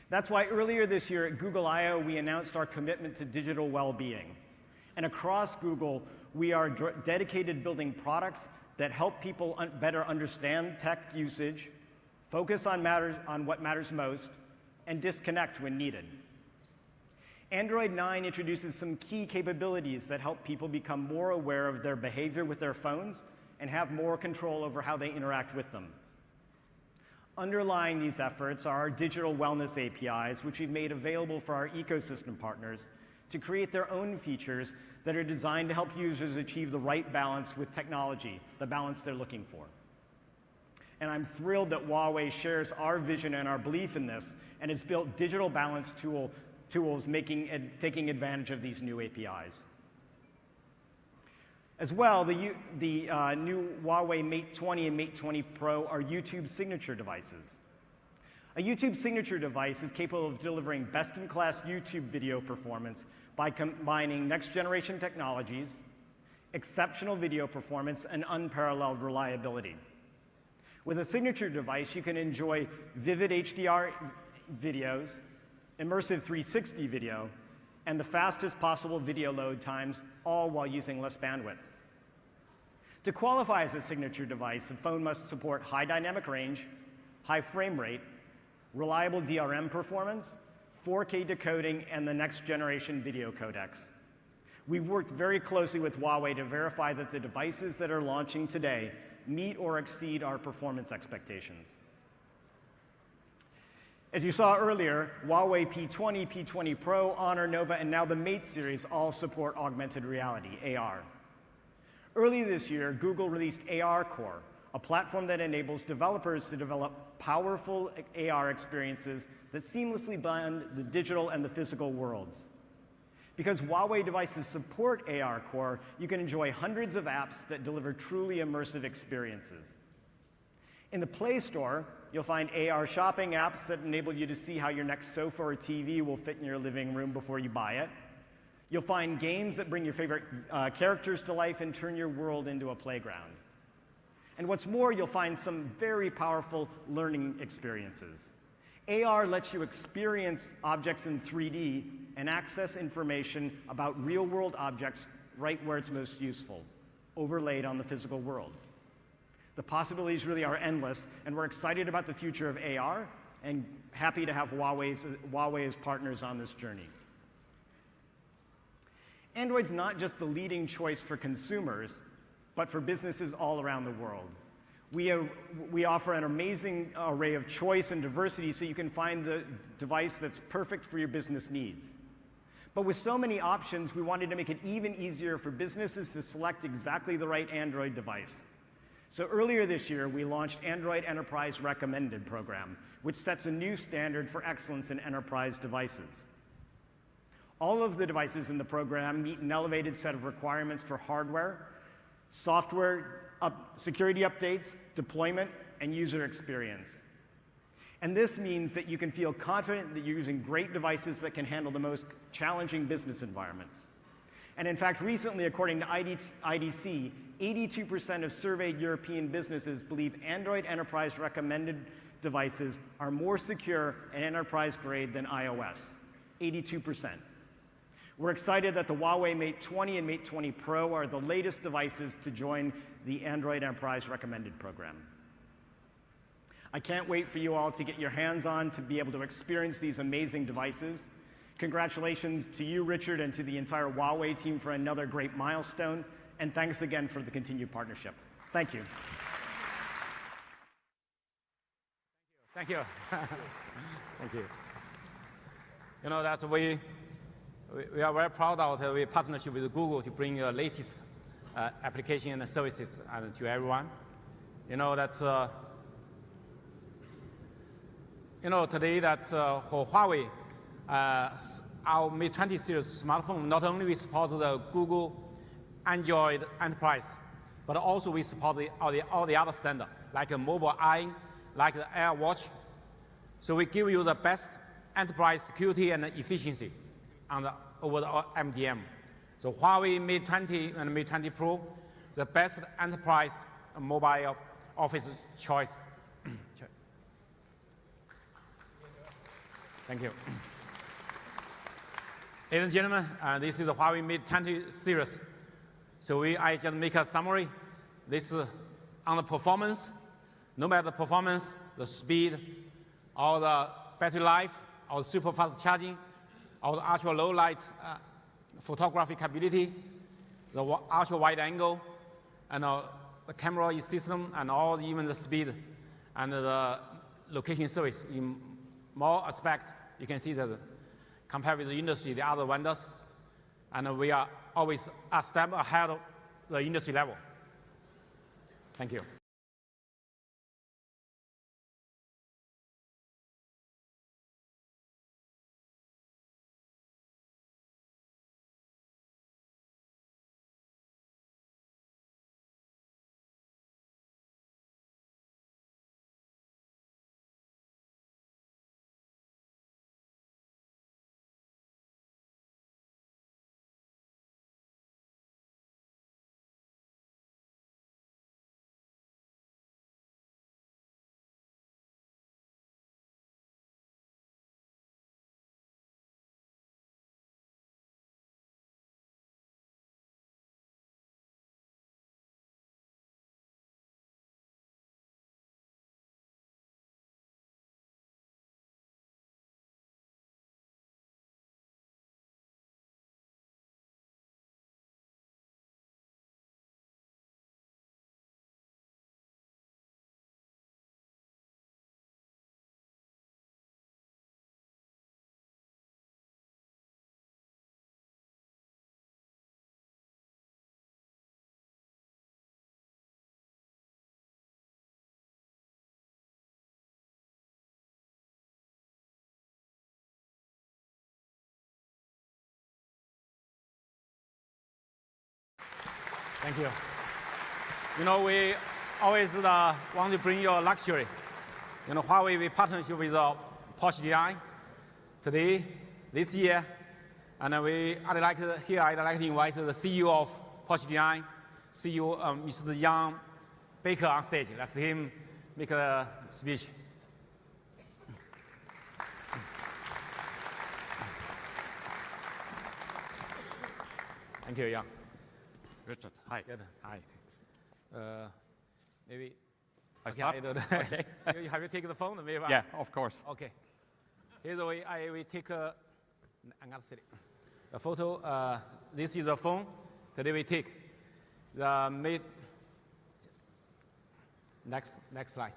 Speaker 3: That's why earlier this year at Google I/O, we announced our commitment to digital well-being. And across Google, we are dedicated to building products that help people better understand tech usage, focus on what matters most, and disconnect when needed. Android 9 introduces some key capabilities that help people become more aware of their behavior with their phones and have more control over how they interact with them. Underlying these efforts are our digital wellness APIs, which we've made available for our ecosystem partners to create their own features that are designed to help users achieve the right balance with technology, the balance they're looking for. And I'm thrilled that Huawei shares our vision and our belief in this and has built digital balance tools taking advantage of these new APIs. As well, the new Huawei Mate 20 and Mate 20 Pro are YouTube signature devices. A YouTube signature device is capable of delivering best-in-class YouTube video performance by combining next-generation technologies, exceptional video performance, and unparalleled reliability. With a signature device, you can enjoy vivid HDR videos, immersive 360 video, and the fastest possible video load times, all while using less bandwidth. To qualify as a signature device, the phone must support high dynamic range, high frame rate, reliable DRM performance, 4K decoding, and the next generation video codecs. We've worked very closely with Huawei to verify that the devices that are launching today meet or exceed our performance expectations. As you saw earlier, Huawei P20, P20 Pro, Honor, Nova, and now the Mate series all support augmented reality, AR. Early this year, Google released AR Core, a platform that enables developers to develop powerful AR experiences that seamlessly blend the digital and the physical worlds. Because Huawei devices support AR Core, you can enjoy hundreds of apps that deliver truly immersive experiences. In the Play Store, you'll find AR shopping apps that enable you to see how your next sofa or TV will fit in your living room before you buy it. You'll find games that bring your favorite characters to life and turn your world into a playground. And what's more, you'll find some very powerful learning experiences. AR lets you experience objects in 3D and access information about real-world objects right where it's most useful, overlaid on the physical world. The possibilities really are endless, and we're excited about the future of AR and happy to have Huawei as partners on this journey. Android's not just the leading choice for consumers, but for businesses all around the world. We offer an amazing array of choice and diversity so you can find the device that's perfect for your business needs. But with so many options, we wanted to make it even easier for businesses to select exactly the right Android device. So earlier this year, we launched Android Enterprise Recommended program, which sets a new standard for excellence in enterprise devices. All of the devices in the program meet an elevated set of requirements for hardware, software, security updates, deployment, and user experience. And this means that you can feel confident that you're using great devices that can handle the most challenging business environments. And in fact, recently, according to IDC, 82% of surveyed European businesses believe Android Enterprise Recommended devices are more secure and enterprise-grade than iOS, 82%. We're excited that the Huawei Mate 20 and Mate 20 Pro are the latest devices to join the Android Enterprise Recommended program. I can't wait for you all to get your hands on to be able to experience these amazing devices. Congratulations to you, Richard, and to the entire Huawei team for another great milestone, and thanks again for the continued partnership. Thank you.
Speaker 1: Thank you. Thank you. You know, that's we are very proud of the partnership with Google to bring the latest application and services to everyone. You know, that's today that's for Huawei, our Mate 20 series smartphone, not only we support the Google Android Enterprise, but also we support all the other standards, like a mobile eye, like the Air Watch. So we give you the best enterprise security and efficiency over the MDM. So Huawei Mate 20 and Mate 20 Pro, the best enterprise mobile office choice. Thank you. Ladies and gentlemen, this is the Huawei Mate 20 series. So I just make a summary. This is on the performance. No matter the performance, the speed, or the battery life, or super fast charging, or the ultra low light photography capability, the ultra wide angle, and the camera system, and even the speed and the location service in more aspects. You can see that compared with the industry, the other vendors, and we are always a step ahead of the industry level. Thank you. Thank you. You know, we always want to bring you luxury. You know, Huawei, we partnership with Porsche Design today, this year, and I'd like to invite the CEO of Porsche Design, CEO Mr. Jan Baker on stage. Let's let him make a speech. Thank you, Jan.
Speaker 4: Richard, hi.
Speaker 1: Good. Hi. Maybe
Speaker 4: I start?
Speaker 1: Okay. Have you taken the phone? Maybe
Speaker 4: Yeah, of course.
Speaker 1: Okay. Here's the way I will take a photo. This is the phone. Today we take the next slide.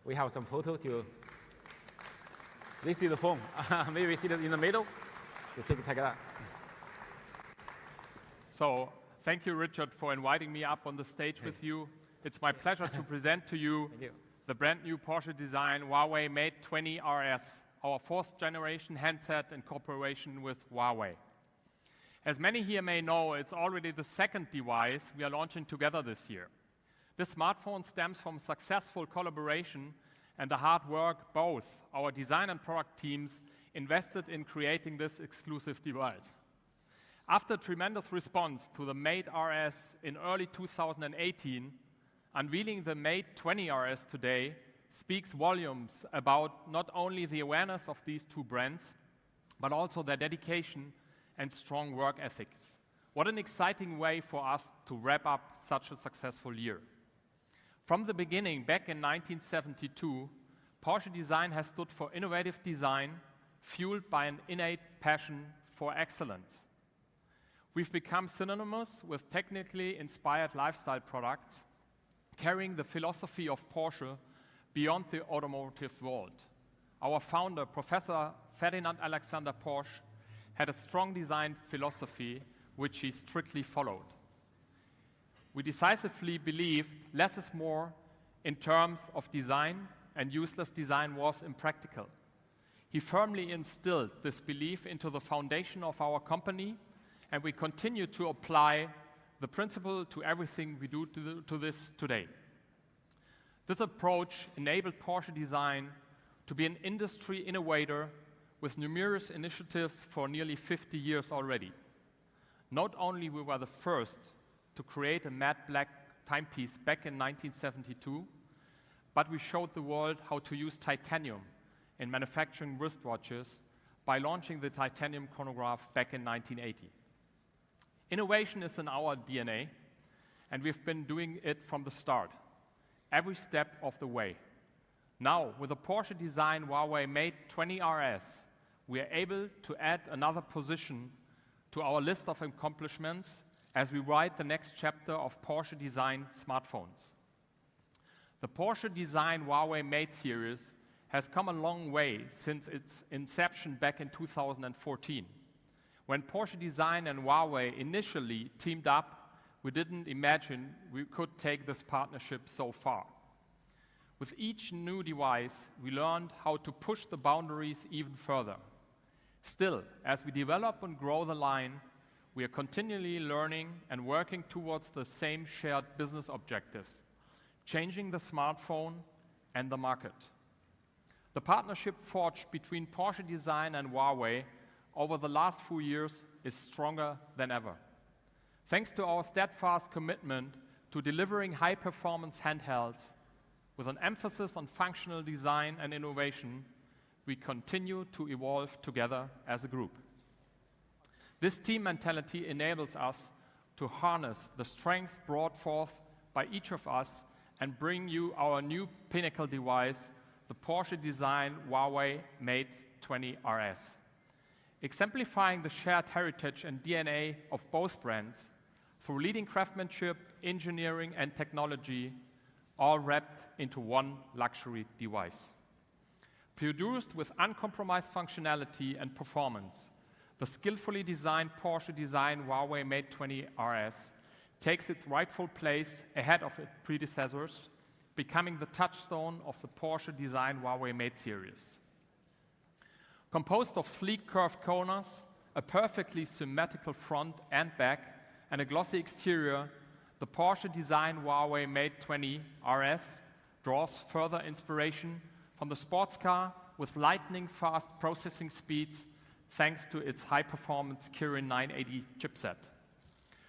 Speaker 1: We have some photo to. This is the phone. Maybe we see it in the middle. You take that.
Speaker 4: So thank you, Richard, for inviting me up on the stage with you. It's my pleasure to present to you the brand new Porsche design Huawei Mate 20 RS, our fourth generation handset in cooperation with Huawei. As many here may know, it's already the second device we are launching together this year. This smartphone stems from successful collaboration and the hard work both our design and product teams invested in creating this exclusive device. After a tremendous response to the Mate RS in early 2018, unveiling the Mate 20 RS today speaks volumes about not only the awareness of these two brands, but also their dedication and strong work ethics. What an exciting way for us to wrap up such a successful year. From the beginning, back in 1972, Porsche Design has stood for innovative design, fueled by an innate passion for excellence. We've become synonymous with technically inspired lifestyle products, carrying the philosophy of Porsche beyond the automotive world. Our founder, Professor Ferdinand Alexander Porsche, had a strong design philosophy which he strictly followed. We decisively believed less is more in terms of design, and useless design was impractical. He firmly instilled this belief into the foundation of our company, and we continue to apply the principle to everything we do to this today. This approach enabled Porsche Design to be an industry innovator with numerous initiatives for nearly 50 years already. Not only we were the first to create a matte black timepiece back in 1972, but we showed the world how to use titanium in manufacturing wristwatches by launching the titanium chronograph back in 1980. Innovation is in our DNA, and we've been doing it from the start, every step of the way. Now, with the Porsche Design Huawei Mate 20 RS, we are able to add another position to our list of accomplishments as we write the next chapter of Porsche Design smartphones. The Porsche Design Huawei Mate series has come a long way since its inception back in 2014. When Porsche Design and Huawei initially teamed up, we didn't imagine we could take this partnership so far. With each new device, we learned how to push the boundaries even further. Still, as we develop and grow the line, we are continually learning and working towards the same shared business objectives, changing the smartphone and the market. The partnership forged between Porsche Design and Huawei over the last few years is stronger than ever. Thanks to our steadfast commitment to delivering high-performance handhelds with an emphasis on functional design and innovation, we continue to evolve together as a group. This team mentality enables us to harness the strength brought forth by each of us and bring you our new pinnacle device, the Porsche Design Huawei Mate 20 RS. Exemplifying the shared heritage and DNA of both brands through leading craftsmanship, engineering, and technology, all wrapped into one luxury device. Produced with uncompromised functionality and performance, the skillfully designed Porsche Design Huawei Mate 20 RS takes its rightful place ahead of its predecessors, becoming the touchstone of the Porsche Design Huawei Mate series. Composed of sleek curved corners, a perfectly symmetrical front and back, and a glossy exterior, the Porsche design Huawei Mate 20 RS draws further inspiration from the sports car with lightning-fast processing speeds thanks to its high-performance Kirin 980 chipset.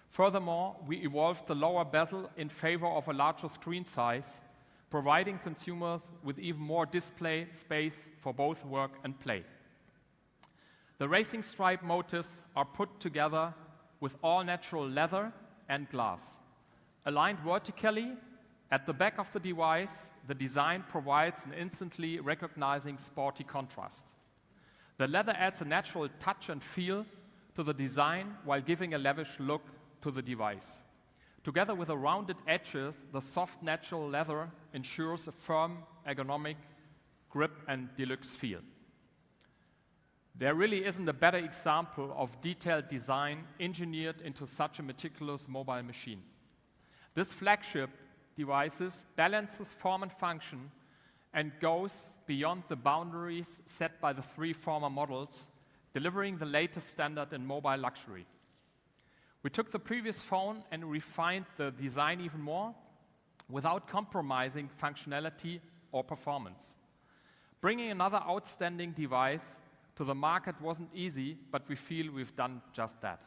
Speaker 4: Furthermore, we evolved the lower bezel in favor of a larger screen size, providing consumers with even more display space for both work and play. The racing stripe motifs are put together with all-natural leather and glass. Aligned vertically at the back of the device, the design provides an instantly recognizing sporty contrast. The leather adds a natural touch and feel to the design while giving a lavish look to the device. Together with the rounded edges, the soft natural leather ensures a firm, ergonomic grip and deluxe feel. There really isn't a better example of detailed design engineered into such a meticulous mobile machine. This flagship device balances form and function and goes beyond the boundaries set by the three former models, delivering the latest standard in mobile luxury. We took the previous phone and refined the design even more without compromising functionality or performance. Bringing another outstanding device to the market wasn't easy, but we feel we've done just that.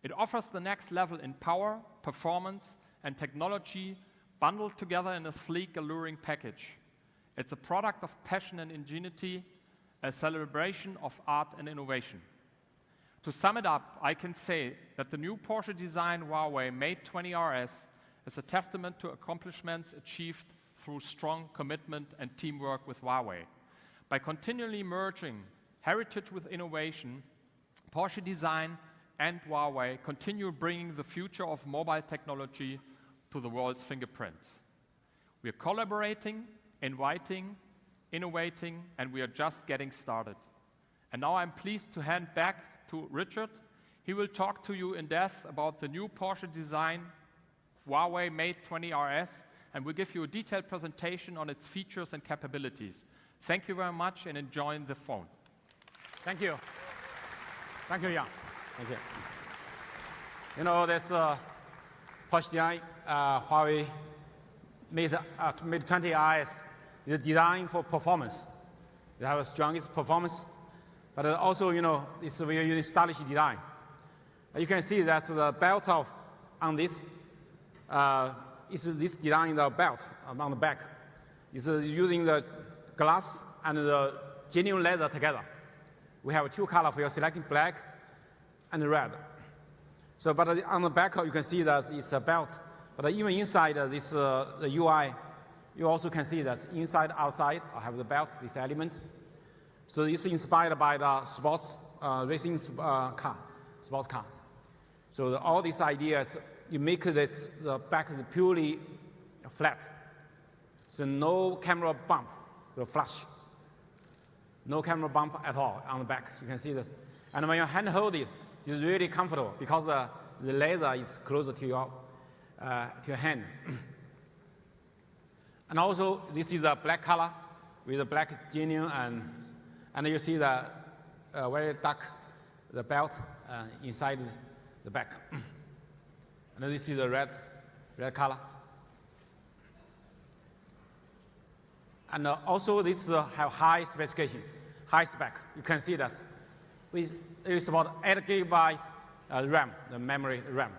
Speaker 4: It offers the next level in power, performance, and technology bundled together in a sleek, alluring package. It's a product of passion and ingenuity, a celebration of art and innovation. To sum it up, I can say that the new Porsche design Huawei Mate 20 RS is a testament to accomplishments achieved through strong commitment and teamwork with Huawei. By continually merging heritage with innovation, Porsche design and Huawei continue bringing the future of mobile technology to the world's fingerprints. We are collaborating, inviting, innovating, and we are just getting started. And now I'm pleased to hand back to Richard. He will talk to you in depth about the new Porsche design Huawei Mate 20 RS, and will give you a detailed presentation on its features and capabilities. Thank you very much, and enjoy the phone.
Speaker 1: Thank you. Thank you, Jan. Thank you. You know, this Porsche design, Huawei Mate 20 RS is designed for performance. It has the strongest performance, but also, you know, it's a very stylish design. You can see that the belt on this is this design in the belt on the back. It's using the glass and the genuine leather together. We have two colors for your selecting, black and red. So, but on the back you can see that it's a belt. But even inside this the UI, you also can see that inside, outside, I have the belt, this element. So it's inspired by the sports racing car, sports car. So all these ideas, you make this the back is purely flat. So no camera bump, so flush. No camera bump at all on the back. You can see this. And when you hand hold it, it's really comfortable because the laser is closer to your hand. And also, this is a black color with a black genuine, and you see the very dark the belt inside the back. And this is the red color. And also, this have high specification, high spec. You can see that it's about 8 GB RAM, the memory RAM.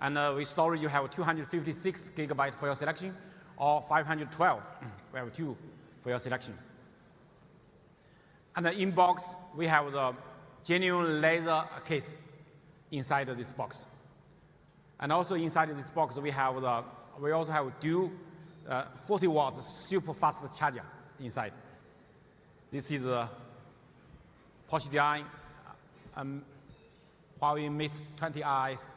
Speaker 1: And with storage, you have 256 GB for your selection, or 512. We have 2 for your selection. And in box, we have the genuine laser case inside this box. And also inside this box, we also have dual 40 watts super fast charger inside. This is a Porsche design Huawei Mate 20 RS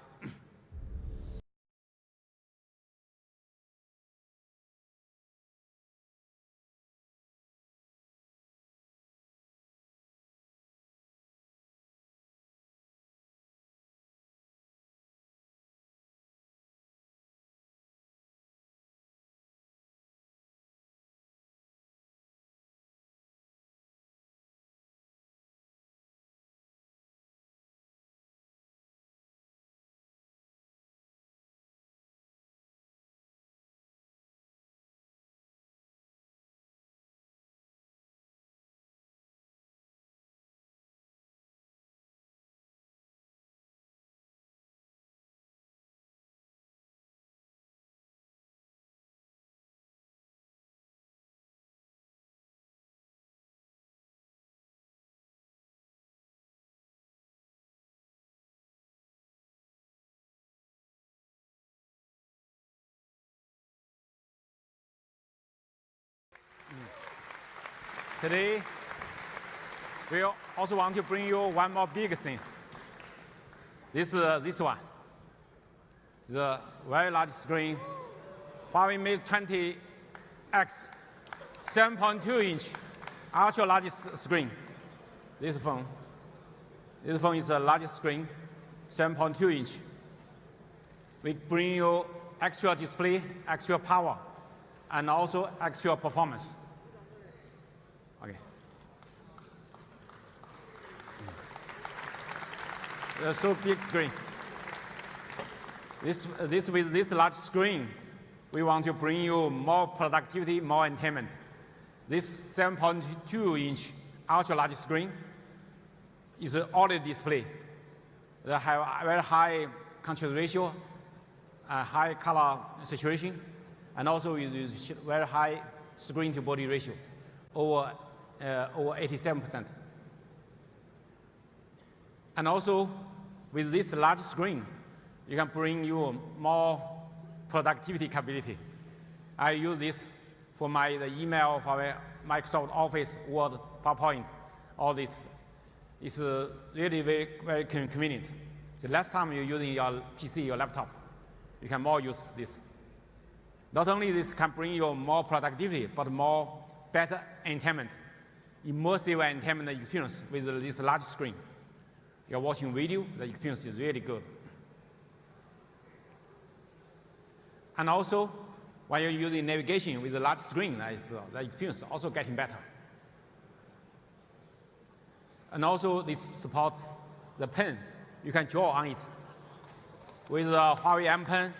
Speaker 1: Today, we also want to bring you one more big thing. This one. The very large screen, Huawei Mate 20X, 7.2-inch, ultra large screen. This phone is the largest screen, 7.2-inch. We bring you extra display, extra power, and also extra performance. Okay. So big screen. With this large screen, we want to bring you more productivity, more entertainment. This 7.2-inch ultra large screen is an OLED display. They have a very high contrast ratio, high color saturation, and also is very high screen to body ratio, over 87%. And also, with this large screen, you can bring you more productivity capability. I use this for the email, for my Microsoft Office, Word, PowerPoint, all this. It's really very, very convenient. The last time you're using your PC, your laptop, you can more use this. Not only this can bring you more productivity, but more better entertainment, immersive entertainment experience with this large screen. You're watching video, the experience is really good. And also, when you're using navigation with a large screen, the experience is also getting better. And also, this supports the pen. You can draw on it. With the Huawei M Pen,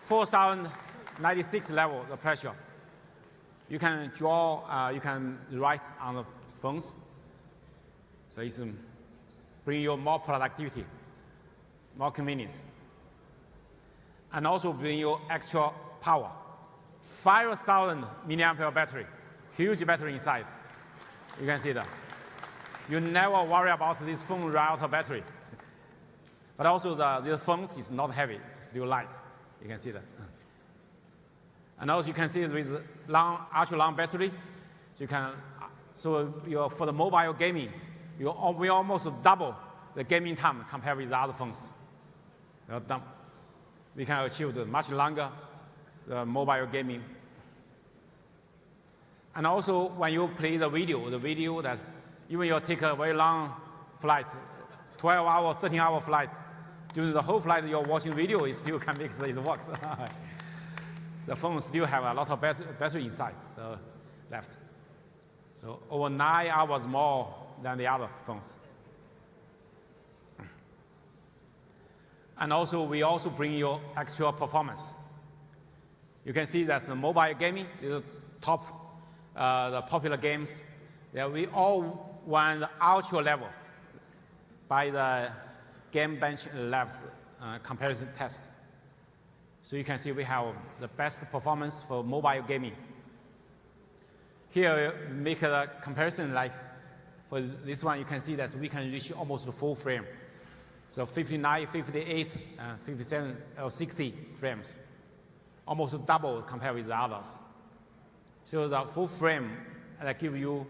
Speaker 1: 4096 level, the pressure. You can draw, you can write on the phones. So it's bring you more productivity, more convenience. And also bring you extra power. 5,000 milliampere battery, huge battery inside. You can see that. You never worry about this phone run out of battery. But also this phone is not heavy, it's still light. You can see that. And also you can see with ultra long battery, you can, for the mobile gaming, we almost double the gaming time compared with the other phones. We can achieve much longer mobile gaming. And also when you play the video that even you take a very long flight, 12-hour, 13-hour flight, during the whole flight you're watching video, it still can make it works. The phone still have a lot of battery inside, so left. So over 9 hours more than the other phones. And also, we also bring you extra performance. You can see that the mobile gaming is top, the popular games. We all won the ultra level by the Game Bench Labs comparison test. So you can see we have the best performance for mobile gaming. Here, we make a comparison like for this one, you can see that we can reach almost full frame. So 59, 58, 57, or 60 frames. Almost double compared with the others. So the full frame that gives you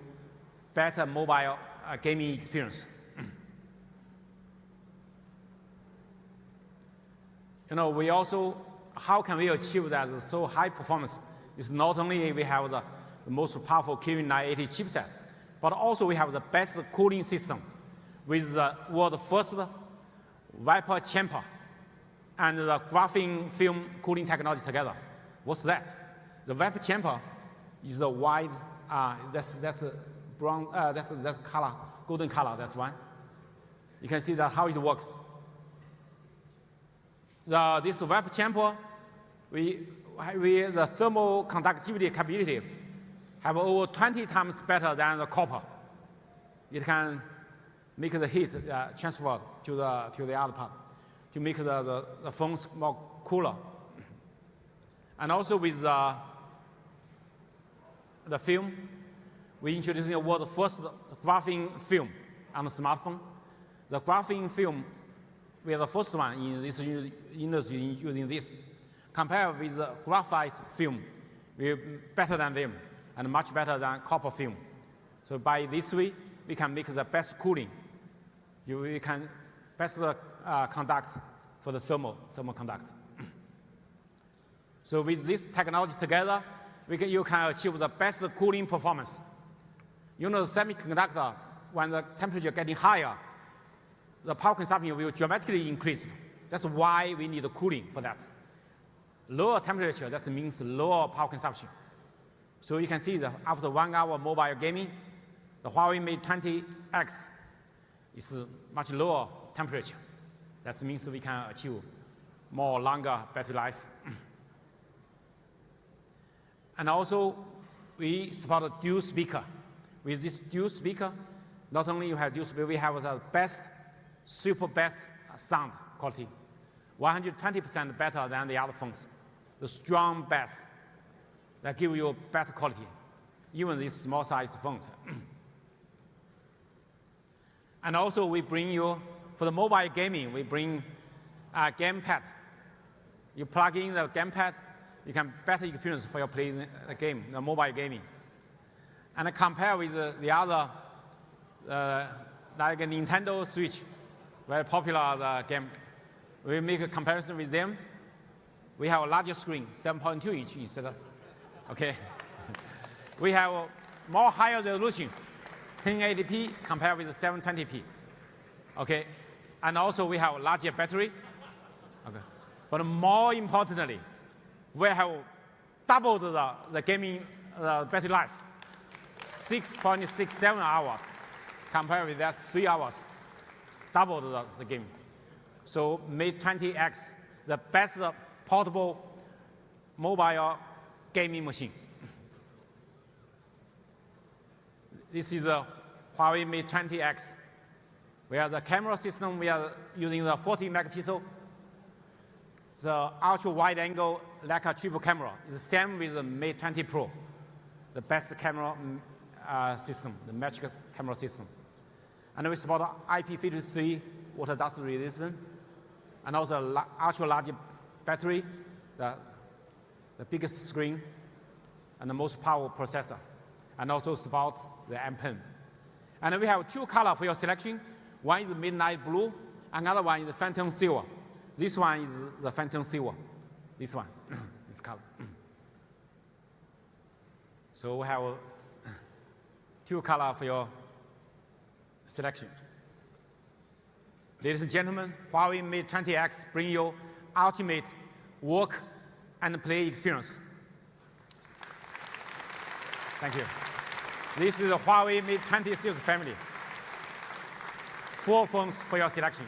Speaker 1: better mobile gaming experience. We also, how can we achieve that so high performance? It's not only we have the most powerful Kirin 980 chipset, but also we have the best cooling system with the world's first vapor chamber and the graphene film cooling technology together. What's that? The vapor chamber is a wide, that's brown, that's color, golden color, that's one. You can see that how it works. This vapor chamber, the thermal conductivity capability have over 20 times better than the copper. It can make the heat transfer to the other part to make the phones more cooler. And also with the film, we introduced the world's first graphene film on the smartphone. The graphene film, we are the first one in this industry using this. Compared with the graphite film, we're better than them and much better than copper film. So by this way, we can make the best cooling. We can best conduct for the thermal conduct. So with this technology together, you can achieve the best cooling performance. You know, the semiconductor, when the temperature getting higher, the power consumption will dramatically increase. That's why we need cooling for that. Lower temperature, that means lower power consumption. So you can see that after 1 hour mobile gaming, the Huawei Mate 20X is much lower temperature. That means we can achieve more longer battery life. And also, we support a dual speaker. With this dual speaker, not only you have dual speaker, we have the best, super best sound quality, 120% better than the other phones. The strong bass that give you better quality, even these small size phones. And also, we bring you, for the mobile gaming, we bring a gamepad. You plug in the gamepad, you can better experience for your playing the game, the mobile gaming. And compare with the other, like a Nintendo Switch, very popular game. We make a comparison with them. We have a larger screen, 7.2 inch instead of, okay. We have more higher resolution, 1080p compared with 720p, okay. And also we have larger battery, okay. But more importantly, we have doubled the gaming battery life, 6.67 hours compared with that 3 hours, doubled the game. So Mate 20X, the best portable mobile gaming machine. This is the Huawei Mate 20X. We have the camera system, we are using the 40 megapixel. The ultra wide angle Leica triple camera is the same with the Mate 20 Pro, the best camera system, the metric camera system. And we support IP53 water dust resistant, and also ultra large battery, the biggest screen, and the most powerful processor, and also support the M Pen. And we have 2 colors for your selection. One is midnight blue, another one is phantom silver. This one is the phantom silver. This one, this color. So we have 2 colors for your selection. Ladies and gentlemen, Huawei Mate 20X bring you ultimate work and play experience. Thank you. This is the Huawei Mate 20 series family. 4 phones for your selection.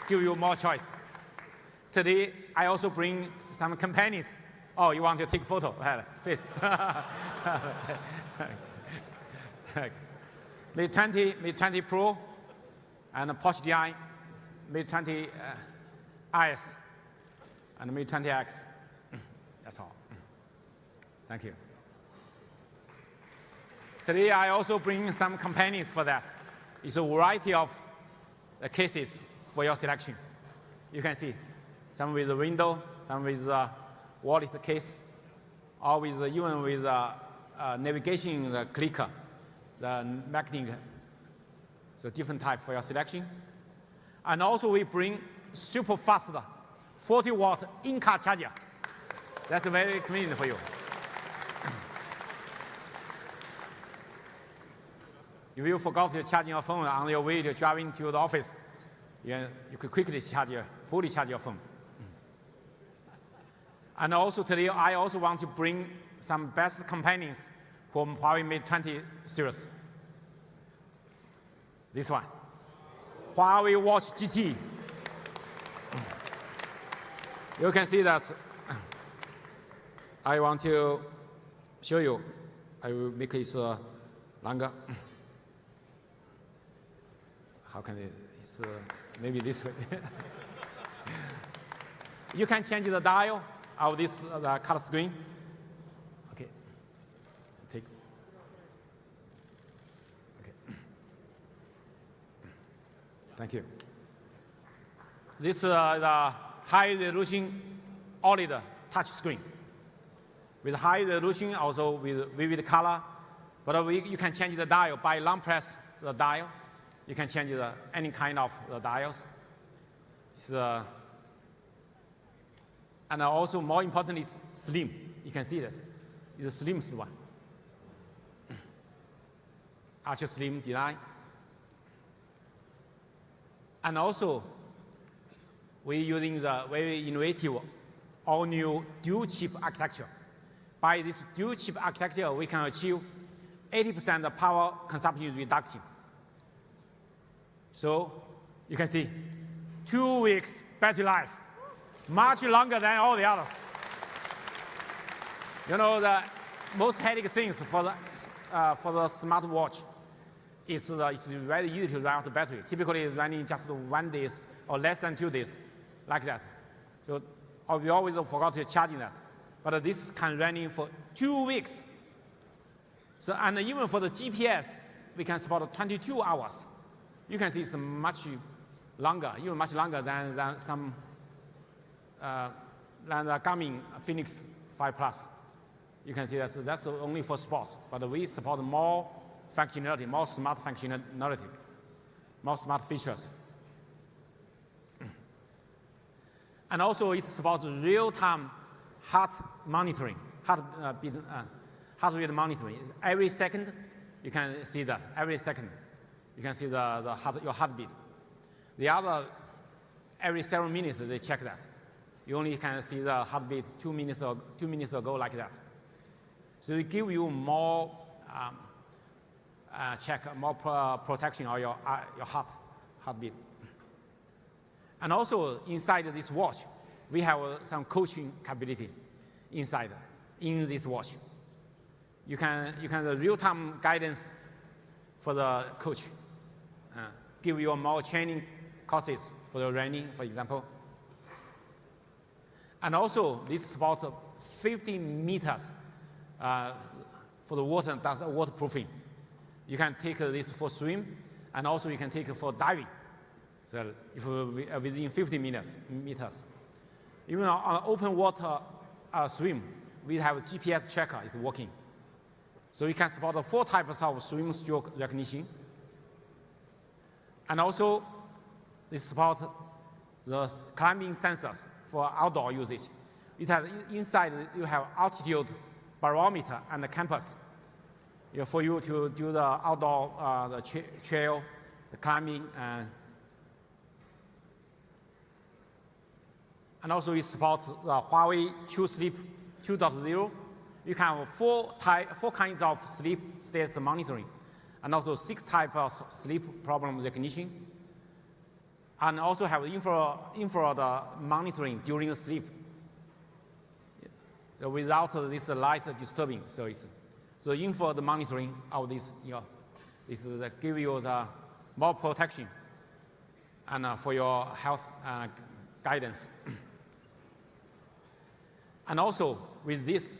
Speaker 1: Give you more choice. Today, I also bring some companions. Oh, you want to take a photo? Please. Mate 20, Mate 20 Pro, and Porsche DI, Mate 20 IS, and Mate 20X. That's all. Thank you. Today, I also bring some companions for that. It's a variety of cases for your selection. You can see some with a window, some with a wallet case, or with even with a navigation clicker, the magnetic. So different type for your selection. And also we bring super fast 40-watt in-car charger. That's very convenient for you. If you forgot to charge your phone on your way to driving to the office, you could quickly fully charge your phone. And also today, I also want to bring some best companions from Huawei Mate 20 series. This one, Huawei Watch GT. You can see that I want to show you. I will make it longer. How can it's maybe this way. You can change the dial of this color screen. Okay. Okay. Thank you. This is the high-resolution OLED touch screen. With high resolution, also with vivid color, But you can change the dial by long press the dial. You can change any kind of the dials. And also more important is slim. You can see this. It's the slimmest one. Ultra slim design. And also, we're using the very innovative all-new dual-chip architecture. By this dual-chip architecture, we can achieve 80% of power consumption reduction. So you can see 2 weeks battery life, much longer than all the others. You know, the most headache things for the smartwatch is it's very easy to run out the battery. Typically, it's running just 1 day or less than 2 days, like that. So we always forgot to charge that. But this can run for 2 weeks. So, and even for the GPS, we can support 22 hours. You can see it's much longer, even much longer than some than the Garmin Phoenix 5 Plus. You can see that's only for sports, but we support more functionality, more smart functionality, more smart features. And also it supports real-time heart monitoring, heart rate monitoring. Every second, you can see that. Every second, you can see your heartbeat. The other, every 7 minutes, they check that. You only can see the heartbeat 2 minutes ago, like that. So they give you more more protection of your heartbeat. And also inside this watch, we have some coaching capability inside in this watch. You can real-time guidance for the coach, give you more training courses for the running, for example. And also this supports 50 meters for the water, does waterproofing. You can take this for swim, and also you can take it for diving. So if within 50 meters. Even on open water swim, we have a GPS tracker, it's working. So we can support 4 types of swim stroke recognition. And also, this supports the climbing sensors for outdoor usage. It has inside, you have altitude barometer and the compass for you to do the outdoor the trail, the climbing. And also it supports the Huawei True Sleep 2.0. You can have 4 kinds of sleep states monitoring, and also 6 types of sleep problem recognition, and also have infrared monitoring during sleep without this light disturbing. So infrared monitoring of this, this is give you the more protection and for your health guidance. And also with this,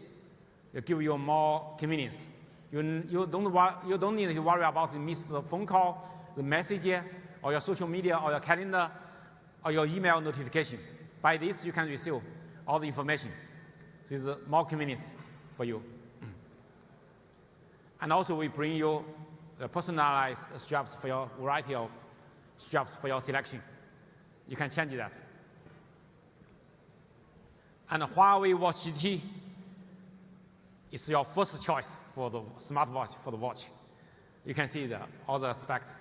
Speaker 1: it give you more convenience. You don't need to worry about miss the phone call, the message, or your social media, or your calendar, or your email notification. By this, you can receive all the information. This is more convenience for you. And also, we bring you the personalized straps for your variety of straps for your selection. You can change that. And Huawei Watch GT is your first choice for the smartwatch, for the watch. You can see all the specs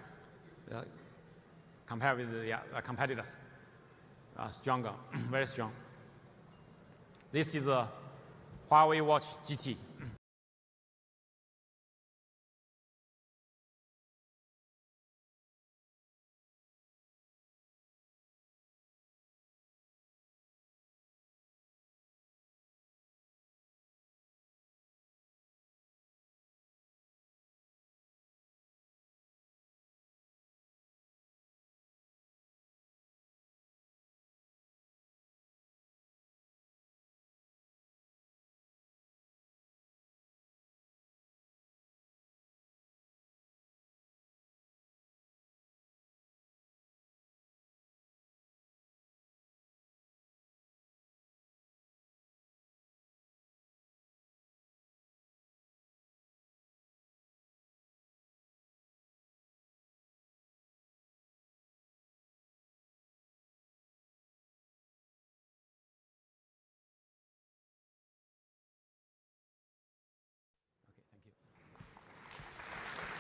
Speaker 1: compared with the competitors. Stronger, very strong. This is a Huawei Watch GT.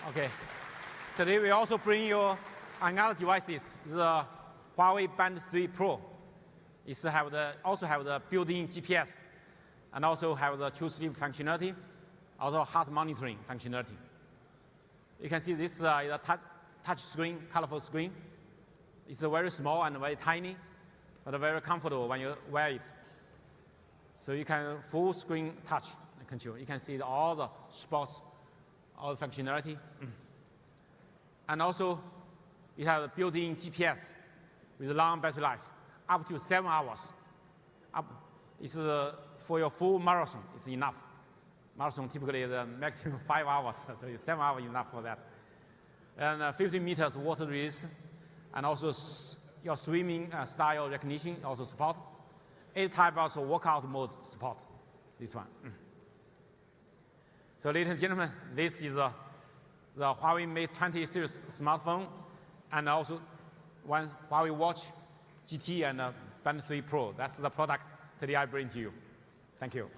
Speaker 1: Okay. Today we also bring you another devices, the Huawei Band 3 Pro. It also have the built-in GPS, and also have the true sleep functionality, also heart monitoring functionality. You can see this is a touch screen, colorful screen. It's very small and very tiny, but very comfortable when you wear it. So you can full screen touch control. You can see all the sports, all the functionality. And also, it has a built-in GPS with long battery life, up to 7 hours. It's for your full marathon, it's enough. Marathon typically is maximum 5 hours, so 7 hours is enough for that. And 50 meters water resistant, and also your swimming style recognition also support. 8 types of workout modes support this one. So ladies and gentlemen, this is the Huawei Mate 20 series smartphone, and also one Huawei Watch GT and Band 3 Pro. That's the product today I bring to you. Thank you.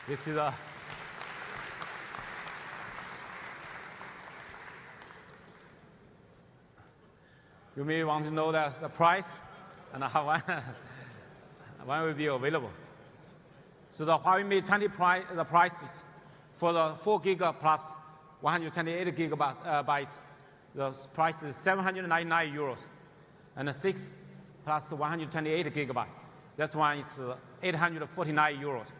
Speaker 1: This is you may want to know the price and how when will be available. So the Huawei Mate 20 price, the price is for the 4 gig plus 128 gigabytes. The price is 799 euros, and the 6 plus 128 gigabytes. That one is 849 euros.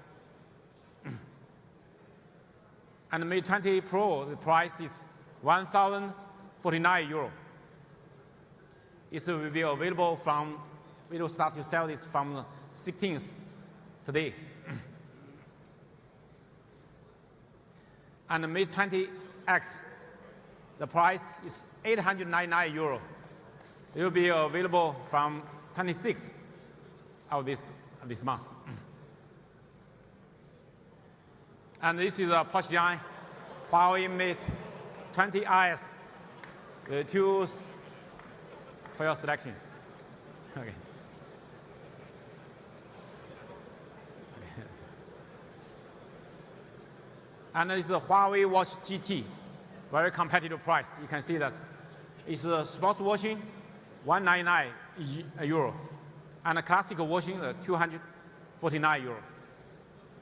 Speaker 1: And the Mate 20 Pro, the price is 1,049 euro. It will be available from, we will start to sell this from the 16th today. And the Mate 20X, the price is 899 euro. It will be available from 26th of this month. And this is a Porsche design, Huawei Mate 20RS. The tools for your selection. Okay. And this is the Huawei Watch GT, very competitive price. You can see that it's a sports watching, 199 euro, and a classic watching, 249 euro.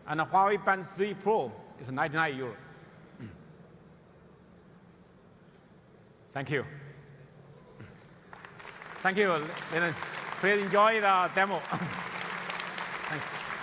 Speaker 1: And the Huawei Band 3 Pro is 99 euro. Thank you. Thank you. Please enjoy the demo. Thanks.